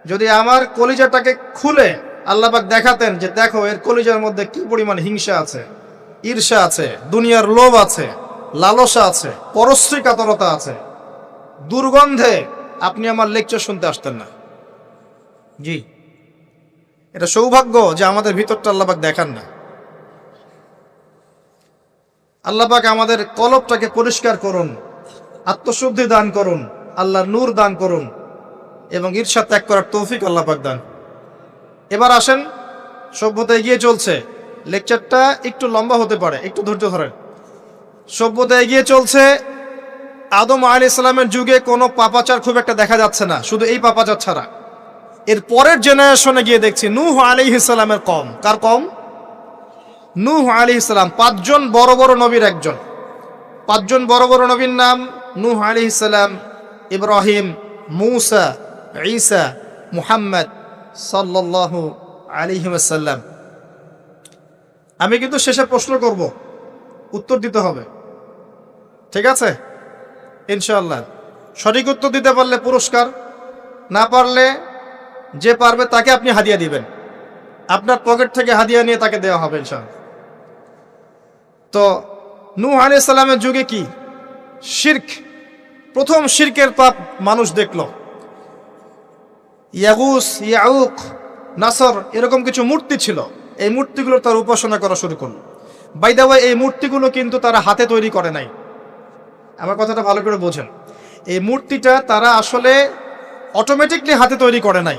যদি আমার কলিজাটাকে খুলে আল্লাহ পাক দেখাতেন যে দেখো এর কলিজার মধ্যে কি পরিমাণ হিংসা আছে, ঈর্ষা আছে, দুনিয়ার লোভ আছে, লালসা আছে, পরশ্রী কাতরতা আছে, দুর্গন্ধে আপনি আমার লেকচার শুনতে আসতেন না। জি, এটা সৌভাগ্য যে আমাদের ভিতরটা আল্লাহ পাক দেখান না। আল্লাহ পাক আমাদের কলবটাকে পরিষ্কার করুন, আত্মশুদ্ধি দান করুন, আল্লাহর নূর দান করুন, এবং ঈর্ষা ত্যাগ করার তৌফিক আল্লাহ পাক দান। এবার আসেন, সভ্যতা এগিয়ে চলছে। লেকচারটা একটু লম্বা হতে পারে, একটু ধৈর্য ধরেন। সভ্যতা এগিয়ে চলছে। আদম আলাইহিস সালামের যুগে কোনো পাপাচার খুব একটা দেখা যাচ্ছে না, শুধু এই পাপাচার ছাড়া। এর পরের জেনারেশনে গিয়ে দেখছি নূহ আলাইহিস সালামের কম। কার কম? নূহ আলাইহিস সালাম। 5 জন বড় বড় নবীর একজন। 5 জন বড় বড় নবীর নাম নূহ আলাইহিস সালাম, ইব্রাহিম, মূসা, ঈসা, মুহাম্মদ সাল্লাল্লাহু আলাইহি ওয়াসাল্লাম। আমি কিন্তু শেষে প্রশ্ন করব, উত্তর দিতে হবে, ঠিক আছে? ইনশাআল্লাহ। সঠিক উত্তর দিতে পারলে পুরস্কার, না পারলে যে পারবে তাকে আপনি হাদিয়া দিবেন। আপনার পকেট থেকে হাদিয়া নিয়ে তাকে দেওয়া হবে ইনশাআল্লাহ। তো নূহ আলাইহিস সালামের যুগে কি? শিরক। প্রথম শিরকের পাপ মানুষ দেখল। ইয়াগুস, ইয়াউক, নাসর, এরকম কিছু মূর্তি ছিল। এই মূর্তিগুলো তার উপাসনা করা শুরু করল। বাই দ্য ওয়ে, এই মূর্তিগুলো কিন্তু তারা হাতে তৈরি করে নাই। আমার কথাটা ভালো করে বোঝেন। এই মূর্তিটা তারা আসলে অটোমেটিকলি হাতে তৈরি করে নাই।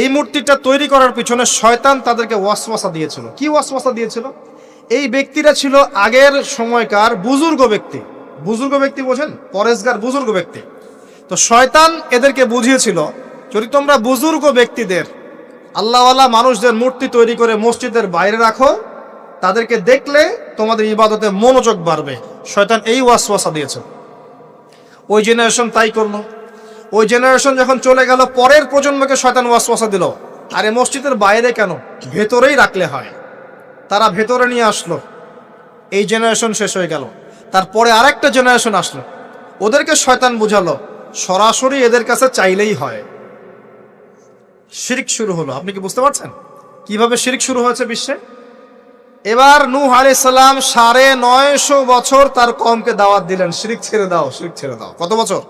এই মূর্তিটা তৈরি করার পিছনে শয়তান তাদেরকে ওয়াসওয়াসা দিয়েছিল। কি ওয়াসওয়াসা দিয়েছিল? এই ব্যক্তিরা ছিল আগের সময়কার বুজুর্গ ব্যক্তি, বুজুর্গ ব্যক্তি বোঝেন, পরেশগার বুজুর্গ ব্যক্তি। তো শয়তান এদেরকে বুঝিয়েছিল, যদি তোমরা বুজুর্গ ব্যক্তিদের, আল্লাহওয়ালা মানুষদের মূর্তি তৈরি করে মসজিদের বাইরে রাখো, তাদেরকে দেখলে তোমাদের ইবাদতে মনোযোগ বাড়বে। শয়তান এই ওয়াসওয়াসা দিয়েছে। ওই জেনারেশন তাই করলো। ওই জেনারেশন যখন চলে গেল, পরের প্রজন্মকে শয়তান ওয়াসওয়াসা দিল, আরে মসজিদের বাইরে কেন, ভেতরেই রাখলে হয়। তারা ভেতরে নিয়ে আসলো, এই জেনারেশন শেষ হয়ে গেল। তারপরে আরেকটা জেনারেশন আসলো, ওদেরকে শয়তান বুঝালো সরাসরি এদের কাছে চাইলেই হয়। শিরক শুরু হলো। আপনি কি বুঝতে পারছেন কিভাবে শিরক শুরু হয়েছে বিশ্বে? এবার নূহ আলাইহিস সালাম 950 বছর তার কওমকে দাওয়াত দিলেন, শিরক ছেড়ে দাও, শিরক ছেড়ে দাও। কত বছর?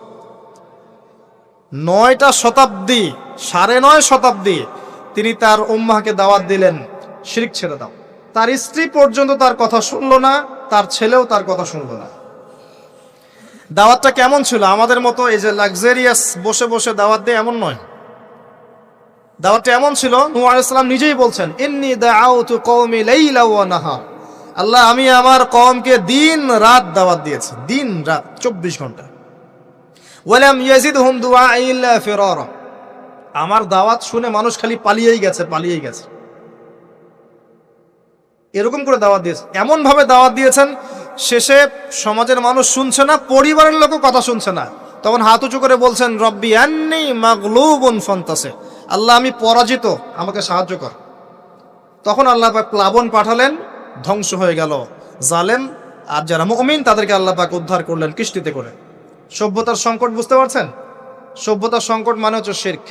9টা শতাব্দী, 9.5 শতাব্দী তিনি তার উম্মাহকে দাওয়াত দিলেন, শিরক ছেড়ে দাও। তার স্ত্রী পর্যন্ত তার কথা শুনলো না, তার ছেলেও তার কথা শুনলো না। দাওয়াতটা কেমন ছিল? আমাদের মতো এই যে লাক্সারিয়াস বসে বসে দাওয়াত দেয় এমন নয়। দাওয়াতটা এমন ছিল, নূহ আলাইহিস সালাম নিজেই বলছেন, ইন্নী দাআউতু কওমি লাইলা ওয়া নাহার। আল্লাহ, আমি আমার কওমকে দিন রাত দাওয়াত দিয়েছি, দিন রাত 24 ঘন্টা। ওয়ালাম ইয়াজিদহুম দুআই ইল্লা ফিরারা। আমার দাওয়াত শুনে মানুষ খালি পালিয়েই গেছে, পালিয়েই গেছে। এরকম করে দাওয়াত দিয়েছে, এমন ভাবে দাওয়াত দিয়েছেন, শেষে সমাজের মানুষ শুনছে না, পরিবারের লোকও কথা শুনছে না। তখন হাত উঁচু করে বলছেন, রব্বি আন্নী মাগলুবুন ফান্তাসির। আল্লাহ, আমি পরাজিত, আমাকে সাহায্য কর। তখন আল্লাহ পাক প্লাবন পাঠালেন, ধ্বংস হয়ে গেল জালেম। আর যারা মুমিন তাদেরকে আল্লাহ পাক উদ্ধার করলেন কিস্তিতে করে। সভ্যতার সংকট বুঝতে পারছেন? সভ্যতার সংকট মানে হচ্ছে শিরক।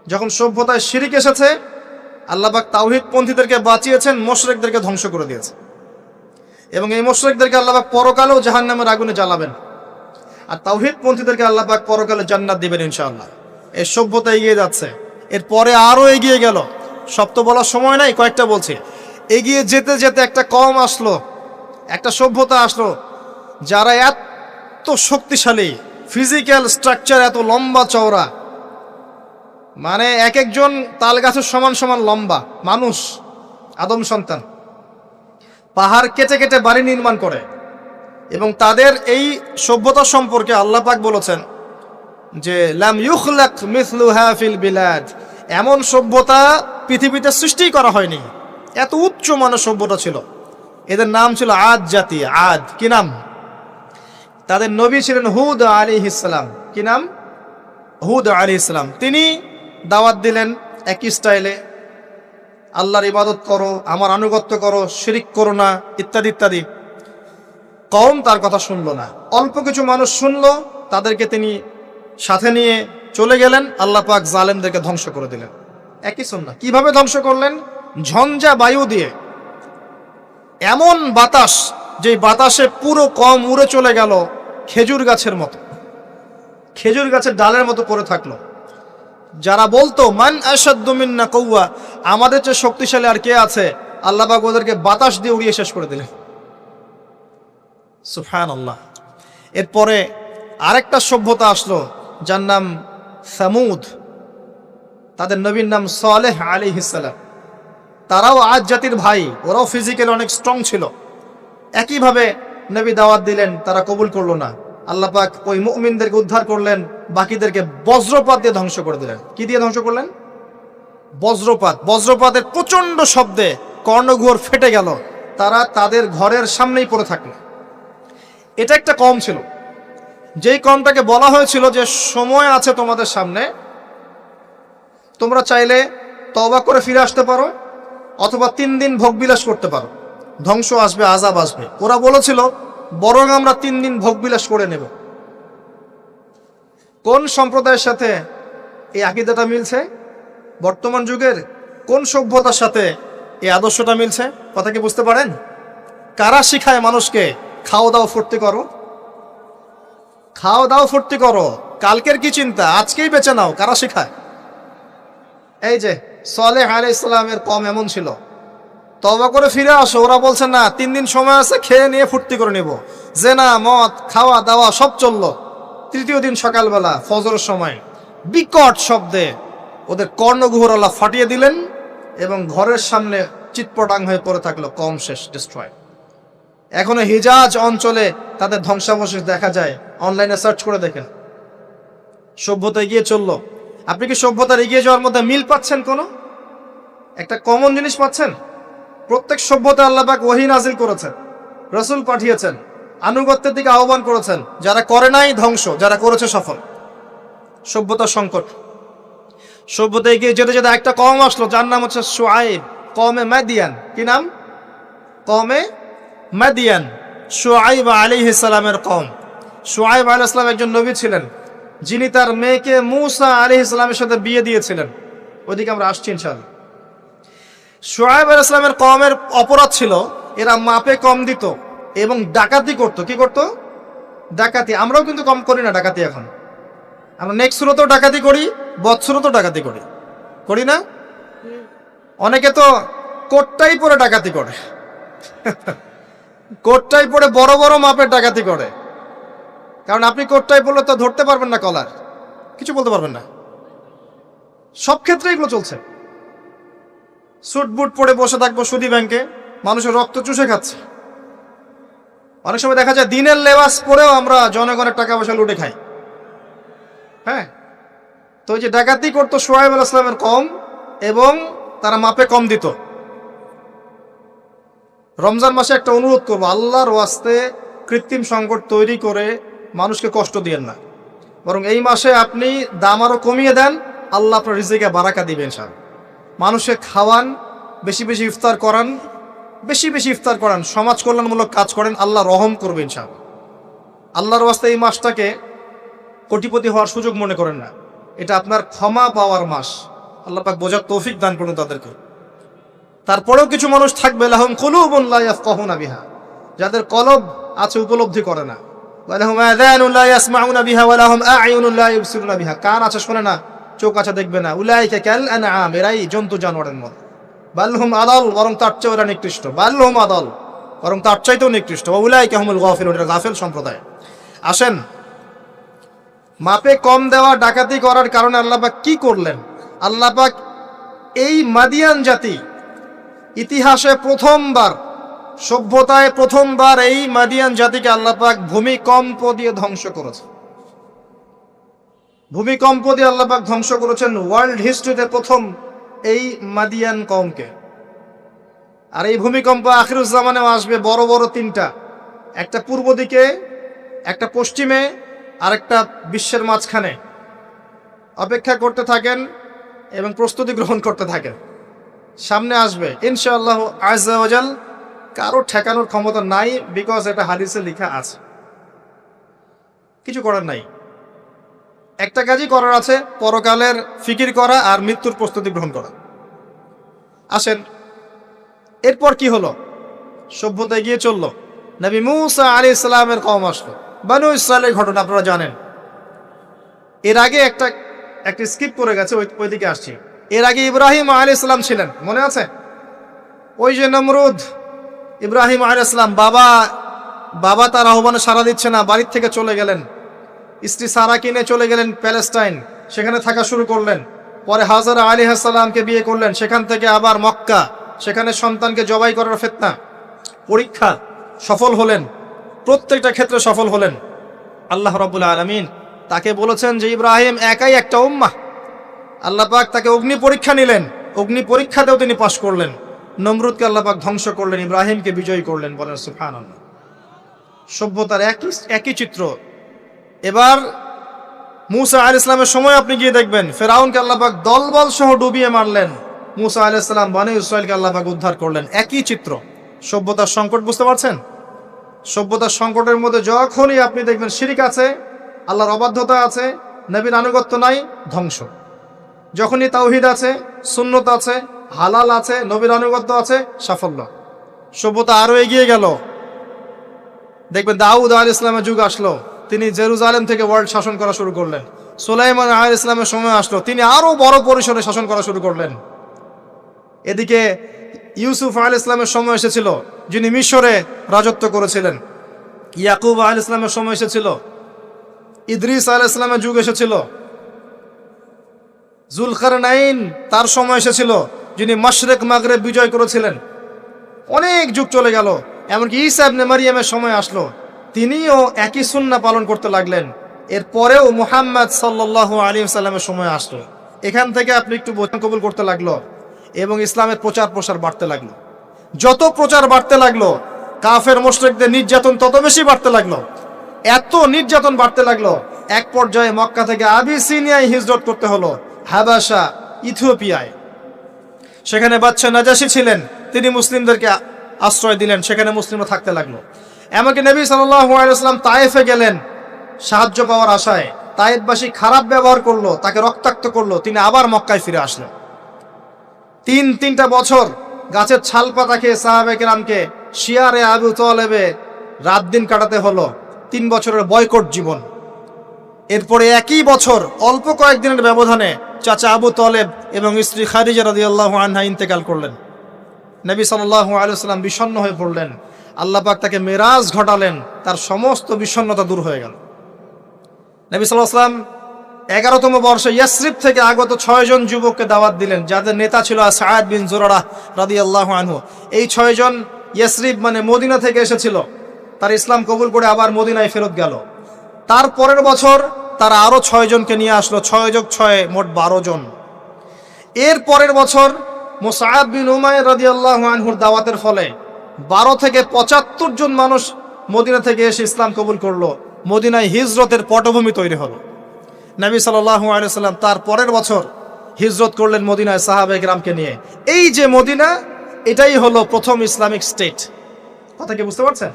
যখন সভ্যতায় শিরক এসেছে, আল্লাহ পাক তাওহীদ পন্থীদেরকে বাঁচিয়েছেন, মুশরিকদেরকে ধ্বংস করে দিয়েছে। এবং এই মুশরিকদেরকে আল্লাহ পাক পরকালেও জাহান্নামের আগুনে জ্বালাবেন, আর তাওহীদ পন্থীদেরকে আল্লাহ পাক পরকালে জান্নাত দিবেন ইনশাআল্লাহ। এই সভ্যতা এগিয়ে যাচ্ছে, এরপরে আরো এগিয়ে গেল। সব তো বলার সময় নাই, কয়েকটা বলছি। এগিয়ে যেতে যেতে একটা কওম আসলো, একটা সভ্যতা আসলো, যারা এত শক্তিশালী, ফিজিক্যাল স্ট্রাকচার এত লম্বা চওড়া, মানে এক একজন তাল গাছের সমান সমান লম্বা মানুষ, আদম সন্তান। পাহাড় কেটে কেটে বাড়ি নির্মাণ করে। এবং তাদের এই সভ্যতা সম্পর্কে আল্লাহ পাক বলেছেন যে লাম ইউখলাক মিসলুহা ফিল বিলাদ। এমন সভ্যতা পৃথিবীতে সৃষ্টি করা হয়নি। এত উচ্চ মানের সভ্যতা ছিল। এদের নাম ছিল আদ জাতি। আদ কি নাম? তাদের নবী ছিলেন হুদ আলাইহিস সালাম। কি নাম? হুদ আলাইহিস সালাম। তিনি দাওয়াত দিলেন একই স্টাইলে, আল্লাহর ইবাদত করো, আমার আনুগত্য করো, শিরিক করো না, ইত্যাদি ইত্যাদি। কওম তার কথা শুনলো না। অল্প কিছু মানুষ শুনলো, তাদেরকে তিনি সাথে নিয়ে চলে গেলেন। আল্লাহ পাক জালেমদেরকে ধ্বংস করে দিলেন। একই সুন্নাহ। কিভাবে ধ্বংস করলেন? ঝঞ্ঝা বায়ু দিয়ে। এমন বাতাস, যে বাতাসে পুরো কওম উড়ে চলে গেল খেজুর গাছের মতো, খেজুর গাছের ডালের মতো পড়ে থাকলো। যারা বলতো মান আশাদ্দু মিন্না কুওয়া, আমাদের চেয়ে শক্তিশালী আর কে আছে, আল্লাহ পাক ওদেরকে বাতাস দিয়ে উড়িয়ে শেষ করে দিলেন। সুবহানাল্লাহ। এরপরে আরেকটা সভ্যতা আসলো, যার নাম সামুদ। তাদের নবীর নাম সালেহ আলাইহিস সালাম। তারাও আদ জাতির ভাই, ওরাও ফিজিক্যালি অনেক স্ট্রং ছিল। একইভাবে নবী দাওয়াত দিলেন, তারা কবুল করলো না। আল্লাহ পাক ওই মুমিনদেরকে উদ্ধার করলেন, বাকিদেরকে বজ্রপাত দিয়ে ধ্বংস করে দিলেন। কি দিয়ে ধ্বংস করলেন? বজ্রপাত। বজ্রপাতের প্রচন্ড শব্দে কর্ণঘোর ফেটে গেল, তারা তাদের ঘরের সামনেই পড়ে থাকলো। এটা একটা কওম ছিল, যেই কওমটাকে বলা হয়েছিল যে সময় আছে তোমাদের সামনে, তোমরা চাইলে তওবা করে ফিরে আসতে পারো, অথবা 3 দিন ভোগবিলাস করতে পারো, ধ্বংস আসবে, আযাব আসবে। ওরা বলেছিল বরং আমরা 3 দিন ভোগবিলাস করে নেব। কোন সম্প্রদায়ের সাথে এই আকীদাটা মিলছে? বর্তমান যুগের কোন সভ্যতার সাথে এই আদর্শটা মিলছে? কথা কি বুঝতে পারেন? কারা শিখায় মানুষকে খাও দাও ফুর্তি করো, খাও দাও ফুর্তি করো, কালকের কি চিন্তা, আজকেই বেঁচে নাও? কারা শিখায়? এই যে সালেহ আলাইহিস সালামের কওম এমন ছিল। তওবা করে ফিরে আসো, ওরা বলছে না, 3 দিন সময় আছে, খেয়ে নিয়ে ফুর্তি করে নেব। জেনা, মদ, খাওয়া দাওয়া সব চললো। তৃতীয় দিন সকালবেলা ফজরের সময় বিকট শব্দে ওদের কর্ণগুহর আল্লাহ ফাটিয়ে দিলেন, এবং ঘরের সামনে চিৎপটাং হয়ে পড়ে থাকলো। কওম শেষ, ডিস্ট্রয়। এখনো হিজাজ অঞ্চলে তাদের ধ্বংসাবশেষ দেখা যায়, অনলাইনে সার্চ করে দেখেন। সভ্যতা এগিয়ে চললো। আপনি কি সভ্যতার এগিয়ে যাওয়ার মধ্যে মিল পাচ্ছেন? কোনো একটা কমন জিনিস পাচ্ছেন? প্রত্যেক সভ্যতা আল্লাহ পাক ওহী নাজিল করেছেন, রাসূল পাঠিয়েছেন, আনুগত্যের দিকে আহ্বান করেছেন। যারা করে নাই ধ্বংস, যারা করেছে সফল। সভ্যতার সংকট। সভ্যতা এগিয়ে যেতে যেতে একটা কওম আসলো, যার নাম হচ্ছে শুআয়ব, কওমে মাদিয়ান। কি নাম? কওমে মাদিয়ান। শুআয়ব আলাইহিস সালামের কওম। শুআয়ব আলাইহিস সালাম একজন নবী ছিলেন, যিনি তার মেয়েকে মূসা আলাইহিস সালামের সাথে বিয়ে দিয়েছিলেন। ওইদিকে আমরা আসছি ইনশাআল্লাহ। শুআয়ব আলাইহিস সালামের কওমের অপরাধ ছিল, এরা মাপে কম দিত এবং ডাকাতি করত। কি করত? ডাকাতি। আমরাও কিন্তু কম করি না ডাকাতি। এখন আমরা নেক্সট সুরতেও ডাকাতি করি, বৎসুরতেও ডাকাতি করি, করি না? অনেকে তো কোটটাই পরে ডাকাতি করে, কোটটাই পরে বড় বড় মাপের ডাকাতি করে। কারণ আপনি কোটটাই পরলে তো ধরতে পারবেন না কলার, কিছু বলতে পারবেন না। সব ক্ষেত্রে এগুলো চলছে। স্যুট বুট পরে বসে থাকবো সুদী ব্যাংকে, মানুষের রক্ত চুষে খাচ্ছে। অনেক সময় দেখা যায় দিনের লেবাস পরেও আমরা জনগণের টাকা পয়সা লুটে খাই। হ্যাঁ, তো ওই যে ডাকাতি করতো শুআয়ব আলাইহিস সালামের কওম, এবং তারা মাপে কম দিত। রমজান মাসে একটা অনুরোধ করবো, আল্লাহর ওয়াস্তে কৃত্রিম সংকট তৈরি করে মানুষকে কষ্ট দিয়েন না, বরং এই মাসে আপনি দাম আরো কমিয়ে দেন, আল্লাহ আপনার রিজিকে বারাকা দিবেন ইনশাআল্লাহ। মানুষকে খাওয়ান, বেশি বেশি ইফতার করান, বেশি বেশি ইফতার করান, সমাজ কল্যাণমূলক কাজ করেন, আল্লাহ রহম করবে ইনশাআল্লাহ। আল্লাহর ওয়াস্তে এই মাসটাকে কোটিপতি হওয়ার সুযোগ মনে করেন না, এটা আপনার ক্ষমা পাওয়ার মাস। আল্লাহ পাক বোঝার তৌফিক দান করুন তাদেরকে। তারপরেও কিছু মানুষ থাকবে, লাহুম কুলুবুন লা ইয়াফকাহুনা বিহা, যাদের কলব আছে উপলব্ধি করে না, ওয়া লাহুম আযানুন লা ইয়াসমাউনা বিহা ওয়া লাহুম আ'য়ুনুন লা ইবসিরুনা বিহা, কান আছে শোনে না, চোখ আছে দেখবে না। উলাইকা কাল আনআম, এরাই জন্তু জানোয়ারের মতো। বালহুম আদাল, বরং তার চেয়ে ওরা নিকৃষ্ট। বালহুম আদাল, বরং তার চাইতেও নিকৃষ্ট। ওয়া উলাইকা হুমুল গাফিলুন, এরা গাফিল সম্প্রদায়। আসেন, মাপে কম দেওয়া, ডাকাতি করার কারণে আল্লাহ পাক কি করলেন? আল্লাহ পাক এই মাদিয়ান জাতি ইতিহাসে প্রথমবার, সভ্যতায় প্রথমবার এই মাদিয়ান জাতিকে আল্লাহ পাক ভূমিকম্প দিয়ে ধ্বংস করেছে। ভূমিকম্প দিয়ে আল্লাহ পাক ধ্বংস করেছেন ওয়ার্ল্ড হিস্ট্রিতে প্রথম এই মাদিয়ান কওমকে। আর এই ভূমিকম্প আখিরুজ্জামানেও আসবে, বড় বড় তিনটা, একটা পূর্ব দিকে, একটা পশ্চিমে, আর একটা বিশ্বের মাঝখানে। অপেক্ষা করতে থাকেন এবং প্রস্তুতি গ্রহণ করতে থাকেন, সামনে আসবে ইনশাআল্লাহ আযজা ওয়া জাল। কারো ঠেকানোর ক্ষমতা নাই, বিকজ এটা হাদিসে লেখা আছে। কিছু করার নাই, একটা কাজই করার আছে, পরকালের ফিকির করা আর মৃত্যুর প্রস্তুতি গ্রহণ করা। আসেন, এরপর কি হলো? সভ্যতা এগিয়ে চললো। নবী মূসা আলাইহিস সালামের কওম আসলো। বানু ইসরাইলের ঘটনা আপনারা জানেন। এর আগে একটা স্কিপ করে গেছে, ওইদিকে আসছি। এর আগে ইব্রাহিম আলাইহিস সালাম ছিলেন, মনে আছে? ওই যে নমরুদ, ইব্রাহিম আলাইহিস সালাম, বাবা তার আহ্বানে সাড়া দিচ্ছে না, বাড়ির থেকে চলে গেলেন। স্ত্রী সারা কিনে চলে গেলেন প্যালেস্টাইন, সেখানে থাকা শুরু করলেন। পরে হাজারা আলাইহিস সালামকে বিয়ে করলেন, সেখান থেকে আবার মক্কা, সেখানে সন্তানকে জবাই করার ফিতনা, পরীক্ষা, সফল হলেন, প্রত্যেকটা ক্ষেত্রে সফল হলেন। আল্লাহ রাব্বুল আলামিন তাকে বলেছেন যে ইব্রাহিম একাই একটা উম্মাহ। আল্লাহ পাক তাকে অগ্নি পরীক্ষা নিলেন, অগ্নি পরীক্ষাতেও তিনি পাশ করলেন। নমরুদকে আল্লাহ পাক ধ্বংস করলেন, ইব্রাহিমকে বিজয়ী করলেন। বলেন সুবহানাল্লাহ। সভ্যতার একই চিত্র। এবার মূসা আলাইহিস সালামের সময় আপনি গিয়ে দেখবেন, ফেরাউনকে আল্লাহ পাক দলবল সহ ডুবিয়ে মারলেন, মূসা আলাইহিস সালাম বনী ইসরাইলকে আল্লাহ পাক উদ্ধার করলেন। একই চিত্র। সভ্যতার সংকট, বুঝতে পারছেন? সভ্যতার সংকটের মধ্যে যখনই আপনি দেখবেন শিরক আছে, আল্লাহর অবাধ্যতা আছে, নবীর আনুগত্য নাই, ধ্বংস। যখনই তাওহীদ আছে, সুন্নত আছে, হালাল আছে, নবীর আনুগত্য আছে, সাফল্য। সভ্যতা আরো এগিয়ে গেল। দেখবেন দাউদ আলাইহিস সালামের যুগ আসলো, তিনি জেরুজালেম থেকে ওয়ার্ল্ড শাসন করা শুরু করলেন। সুলাইমান আলাইহিস সালামের সময় আসলো, তিনি আরো বড় পরিসরে শাসন করা শুরু করলেন। এদিকে ইউসুফ আলাইহিস সালামের সময় এসেছিল, যিনি মিশরে রাজত্ব করেছিলেন। ইয়াকুব আলাইহিস সালামের সময় এসেছিল। ইদ্রিস আলাইহিস সালামের যুগ এসেছিল। যুলকারনাইন, তার সময় এসেছিল, যিনি মাশরিক মাগরিব বিজয় করেছিলেন। অনেক যুগ চলে গেল, এমনকি ঈসা ইবনে মারিয়ামের সময় আসলো, তিনিও একই সুন্নাহ পালন করতে লাগলেন। এরপরেও মুহাম্মদ সাল্লাল্লাহু আলাইহি ওয়াসাল্লামের সময় আসলো, এখান থেকে আপনি একটু বচন কবুল করতে লাগলো এবং ইসলামের প্রচার প্রসার বাড়তে লাগলো। যত প্রচার বাড়তে লাগলো, কাফের মুশরিকদের নির্যাতন তত বেশি বাড়তে লাগলো। এত নির্যাতন বাড়তে লাগলো, এক পর্যায়ে মক্কা থেকে আবিসিনিয়ায় হিজরত করতে হলো, হাবাসা, ইথিওপিয়ায়। সেখানে বাদশা নাজাশী ছিলেন, তিনি মুসলিমদেরকে আশ্রয় দিলেন, সেখানে মুসলিমরা থাকতে লাগলো। এমনকি নবী সাল্লাল্লাহু আলাইহি ওয়াসাল্লাম তায়েফে গেলেন সাহায্য পাওয়ার আশায়, তায়েফবাসী খারাপ ব্যবহার করলো, তাকে রক্তাক্ত করলো, তিনি আবার মক্কায় ফিরে আসলেন। তিনটা বছর গাছের ছাল পাতা খেয়ে সাহাবায়ে কেরামকে শিয়ারে আবু তালেবে রাত দিন কাটাতে হলো, 3 বছরের বয়কট জীবন। এরপরে একই বছর অল্প কয়েকদিনের ব্যবধানে চাচা আবু তালেব এবং স্ত্রী খাদিজা রাদিয়াল্লাহু আনহা ইন্তেকাল করলেন। নবী সাল্লাল্লাহু আলাইহি ওয়াসাল্লাম বিষণ্ণ হয়ে পড়লেন। আল্লাহ পাক তাকে মেরাজ ঘটালেন, তার সমস্ত বিষণ্ণতা দূর হয়ে গেল। নবী সাল্লাল্লাহু আলাইহি ওয়াসাল্লাম 11তম বর্ষে ইয়াসরিব থেকে আগত 6 জন যুবককে দাওয়াত দিলেন, যাদের নেতা ছিল সাআদ বিন জুরারা রাদিয়াল্লাহু আনহু। এই 6 জন ইয়াসরিব মানে মদিনা থেকে এসেছিল, তার ইসলাম কবুল করে আবার মদিনায় ফেরত গেল। তার পরের বছর তারা আরো 6 জনকে নিয়ে আসলো, 6 যোগ 6 মোট 12 জন। এর পরের বছর মুসআব বিন উমাইর রাদিয়াল্লাহু আনহুর দাওয়াতের ফলে 12 থেকে 75 জন মানুষ মদিনা থেকে এসে ইসলাম কবুল করলো। মদিনায় হিজরতের পটভূমি তৈরি হলো। নবী সাল্লাল্লাহু আলাইহি ওয়াসাল্লাম তার পরের বছর হিজরত করলেন মদিনায় সাহাবায়ে কেরামকে নিয়ে। এই যে মদিনা, এটাই হলো প্রথম ইসলামিক স্টেট। কথা কি বুঝতে পারছেন?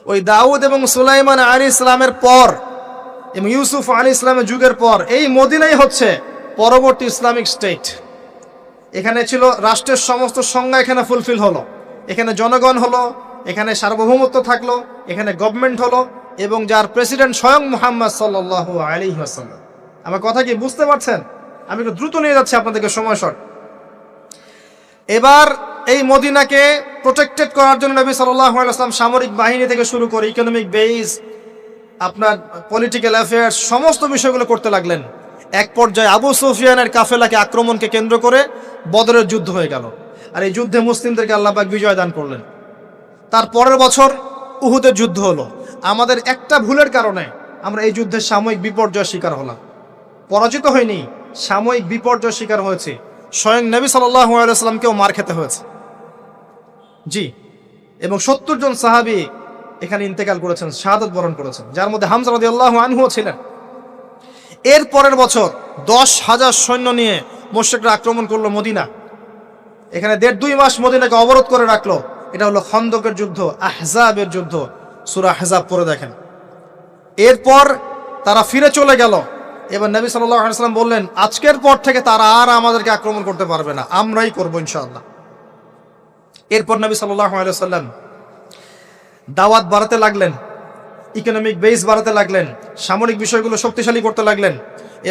ওই দাউদ এবং সুলাইমান আলাইহিস সালামের পর এবং ইউসুফ আলাইহিস সালামের যুগের পর এই মদিনাই হচ্ছে পরবর্তী ইসলামিক স্টেট। এখানে ছিল রাষ্ট্রের সমস্ত সংজ্ঞা, এখানে ফুলফিল হলো, এখানে জনগণ হলো, এখানে সার্বভৌমত্ব থাকলো, এখানে গভর্নমেন্ট হলো এবং যার প্রেসিডেন্ট স্বয়ং মুহাম্মদ সাল্লাল্লাহু আলাইহি ওয়াসাল্লাম। আমার কথা কি বুঝতে পারছেন? আমি একটু দ্রুত নিয়ে যাচ্ছি আপনাদেরকে, সময় শর্ট। এবার এই মদিনাকে প্রোটেক্টেড করার জন্য নবী সাল্লাল্লাহু আলাইহি ওয়াসাল্লাম সামরিক বাহিনী থেকে শুরু করে ইকোনমিক বেস, আপনার পলিটিক্যাল অ্যাফেয়ার্স, সমস্ত বিষয়গুলো করতে লাগলেন। এক পর্যায়ে আবু সুফিয়ানের কাফেলাকে আক্রমণকে কেন্দ্র করে বদরের যুদ্ধ হয়ে গেল, আর এই যুদ্ধে মুসলিমদেরকে আল্লাহ পাক বিজয় দান করলেন। তার পরের বছর উহুদের যুদ্ধ হলো। আমাদের একটা ভুলের কারণে আমরা এই যুদ্ধের সাময়িক বিপর্যয়ের শিকার হলাম, পরাজিত হয়নি, সাময়িক বিপর্যয়ের শিকার হয়েছে। স্বয়ং নবী সাল্লাল্লাহু আলাইহি ওয়াসাল্লামকেও মার খেতে হয়েছে, জি। এবং 70 জন সাহাবী এখানে ইন্তেকাল করেছেন, শাহাদাত বরণ করেছেন, যার মধ্যে হামজা রাদিয়াল্লাহু আনহুও ছিলেন। এর পরের বছর 10,000 সৈন্য নিয়ে মুশরিকরা আক্রমণ করলো মদিনা। এখানে 1.5-2 মাস মদিনাকে অবরোধ করে রাখলো। এটা হলো খন্দকের যুদ্ধ, আহজাবের যুদ্ধ। সূরা আহজাব পড়ে দেখেন। এরপর তারা ফিরে চলে গেল। এবার নবী সাল্লাল্লাহু আলাইহি ওয়াসাল্লাম বললেন, আজকের পর থেকে তারা আর আমাদেরকে আক্রমণ করতে পারবে না, আমরাই করব ইনশাআল্লাহ। এরপর নবী সাল্লাল্লাহু আলাইহি ওয়াসাল্লাম দাওয়াত বাড়াতে লাগলেন, ইকোনমিক বেস বাড়াতে লাগলেন, সামরিক বিষয়গুলো শক্তিশালী করতে লাগলেন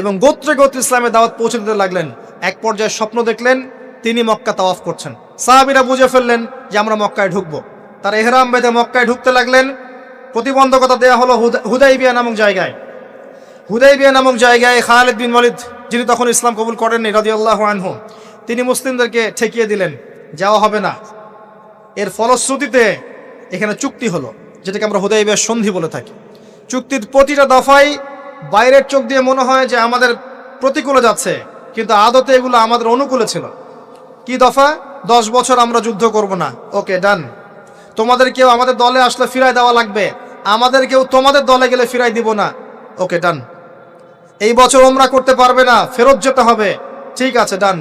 এবং গোত্রে গোত্রে ইসলামের দাওয়াত পৌঁছে দিতে লাগলেন। এক পর্যায়ে স্বপ্ন দেখলেন তিনি মক্কা তাওয়াফ করছেন। সাহাবীরা বুঝে ফেললেন যে আমরা মক্কায় ঢুকবো। তারা ইহরাম বেঁধে মক্কায় ঢুকতে লাগলেন। প্রতিবন্ধকতা দেওয়া হলো হুদাইবিয়া নামক জায়গায়। হুদাইবিয়া নামক জায়গায় খালিদ বিন ওয়ালিদ, যিনি তখন ইসলাম কবুল করেননি রাদিয়াল্লাহু আনহু, তিনি মুসলিমদেরকে ঠেকিয়ে দিলেন, যাওয়া হবে না। এর ফলশ্রুতিতে এখানে চুক্তি হলো, যেটাকে আমরা হুদাইবিয়ার সন্ধি বলে থাকি। চুক্তির প্রতিটা দফায় বাইরের চোখ দিয়ে মনে হয় যে আমাদের প্রতিকূলে যাচ্ছে, কিন্তু আদতে এগুলো আমাদের অনুকূলে ছিল। কি দফা? 10 বছর আমরা যুদ্ধ করব না, ওকে ডান। তোমাদের কেউ আমাদের দলে আসলে ফিরাই দেওয়া লাগবে, আমাদের কেউ তোমাদের দলে গেলে ফিরাই দিব না, ওকে ডান। এই বছর ওমরা করতে পারবে না, ফেরত যেতে হবে, ঠিক আছে ডান।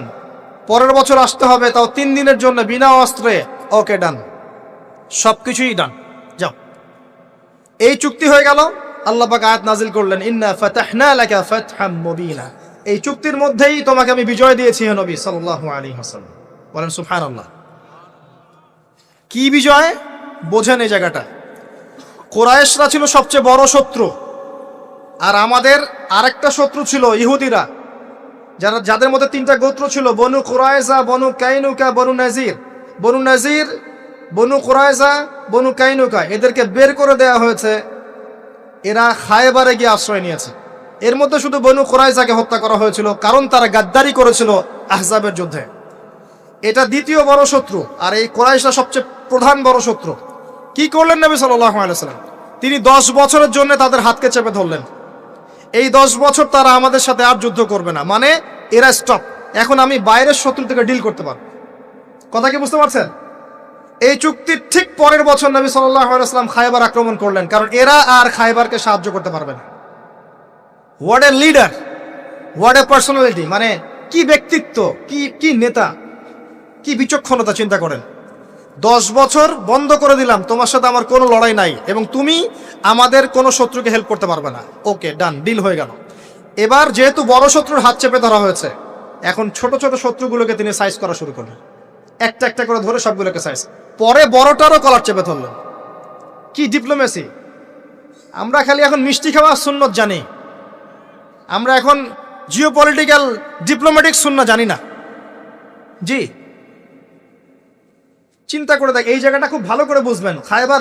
পরের বছর আসতে হবে, তাও 3 দিনের জন্য বিনা অস্ত্রে, ওকে ডান। সবকিছুই ডান, যাও। এই চুক্তি হয়ে গেল। আল্লাহ পাক আয়াত নাজিল করলেন, ইন্না ফাতাহনা লাকা ফাতহাম মুবিনা। এই চুক্তির মধ্যেই তোমাকে আমি বিজয় দিয়েছি হে নবী সাল্লাল্লাহু আলাইহি ওয়াসাল্লাম। বলেন সুবহানাল্লাহ। কি বিজয়? বোঝেন এই জায়গাটা। কুরাইশরা ছিল সবচেয়ে বড় শত্রু, আর আমাদের আরেকটা শত্রু ছিল ইহুদিরা, যাদের মধ্যে 3টা গোত্র ছিল, বনু কুরাইজা, বনু কাইনুকা, বনু নাজির। বনু নাজির, বনু কুরাইজা, বনু কাইনুকা, এদেরকে বের করে দেওয়া হয়েছে। এরা খায়বারে গিয়ে আশ্রয় নিয়েছে। এর মধ্যে শুধু বনু কুরাইজাকে হত্যা করা হয়েছিল, কারণ তারা গাদ্দারি করেছিল আহজাবের যুদ্ধে। এটা দ্বিতীয় বড় শত্রু, আর এই কুরাইশরা সবচেয়ে প্রধান বড় শত্রু। কি করলেন নবী সাল্লাল্লাহু আলাইহি ওয়াসাল্লাম? তিনি 10 বছরের জন্য তাদের হাতকে চেপে ধরলেন। এই 10 বছর তারা আমাদের সাথে আর যুদ্ধ করবে না, মানে এরা স্টপ। এখন আমি বাইরের শত্রু থেকে ডিল করতে পারব। কথা কি বুঝতে পারছেন? এই চুক্তির ঠিক পরের বছর নবী সাল্লাল্লাহু আলাইহি ওয়াসাল্লাম খায়বার আক্রমণ করলেন, কারণ এরা আর খায়বারকে সাহায্য করতে পারবে না। What a leader, what a personality, মানে কি ব্যক্তিত্ব, কি নেতা, কি বিচক্ষণতা, চিন্তা করেন। 10 বছর বন্ধ করে দিলাম, তোমার সাথে আমার কোনো লড়াই নাই এবং তুমি আমাদের কোনো শত্রুকে হেল্প করতে পারবে না। ওকে, ডান, ডিল হয়ে গেল। এবার যেহেতু বড় শত্রুর হাত চেপে ধরা হয়েছে, এখন ছোট ছোট শত্রুগুলোকে তিনি সাইজ করা শুরু করলেন, একটা একটা করে ধরে সবগুলোকে সাইজ। পরে বড়টারও কলার চেপে ধরলেন। কি ডিপ্লোমেসি! আমরা খালি এখন মিষ্টি খাওয়া সুন্নত জানি, আমরা এখন জিওপলিটিক্যাল ডিপ্লোম্যাটিক সুন্নাত জানি না। জি, চিন্তা করে দেখ, এই জায়গাটা খুব ভালো করে বুঝবেন। খায়বার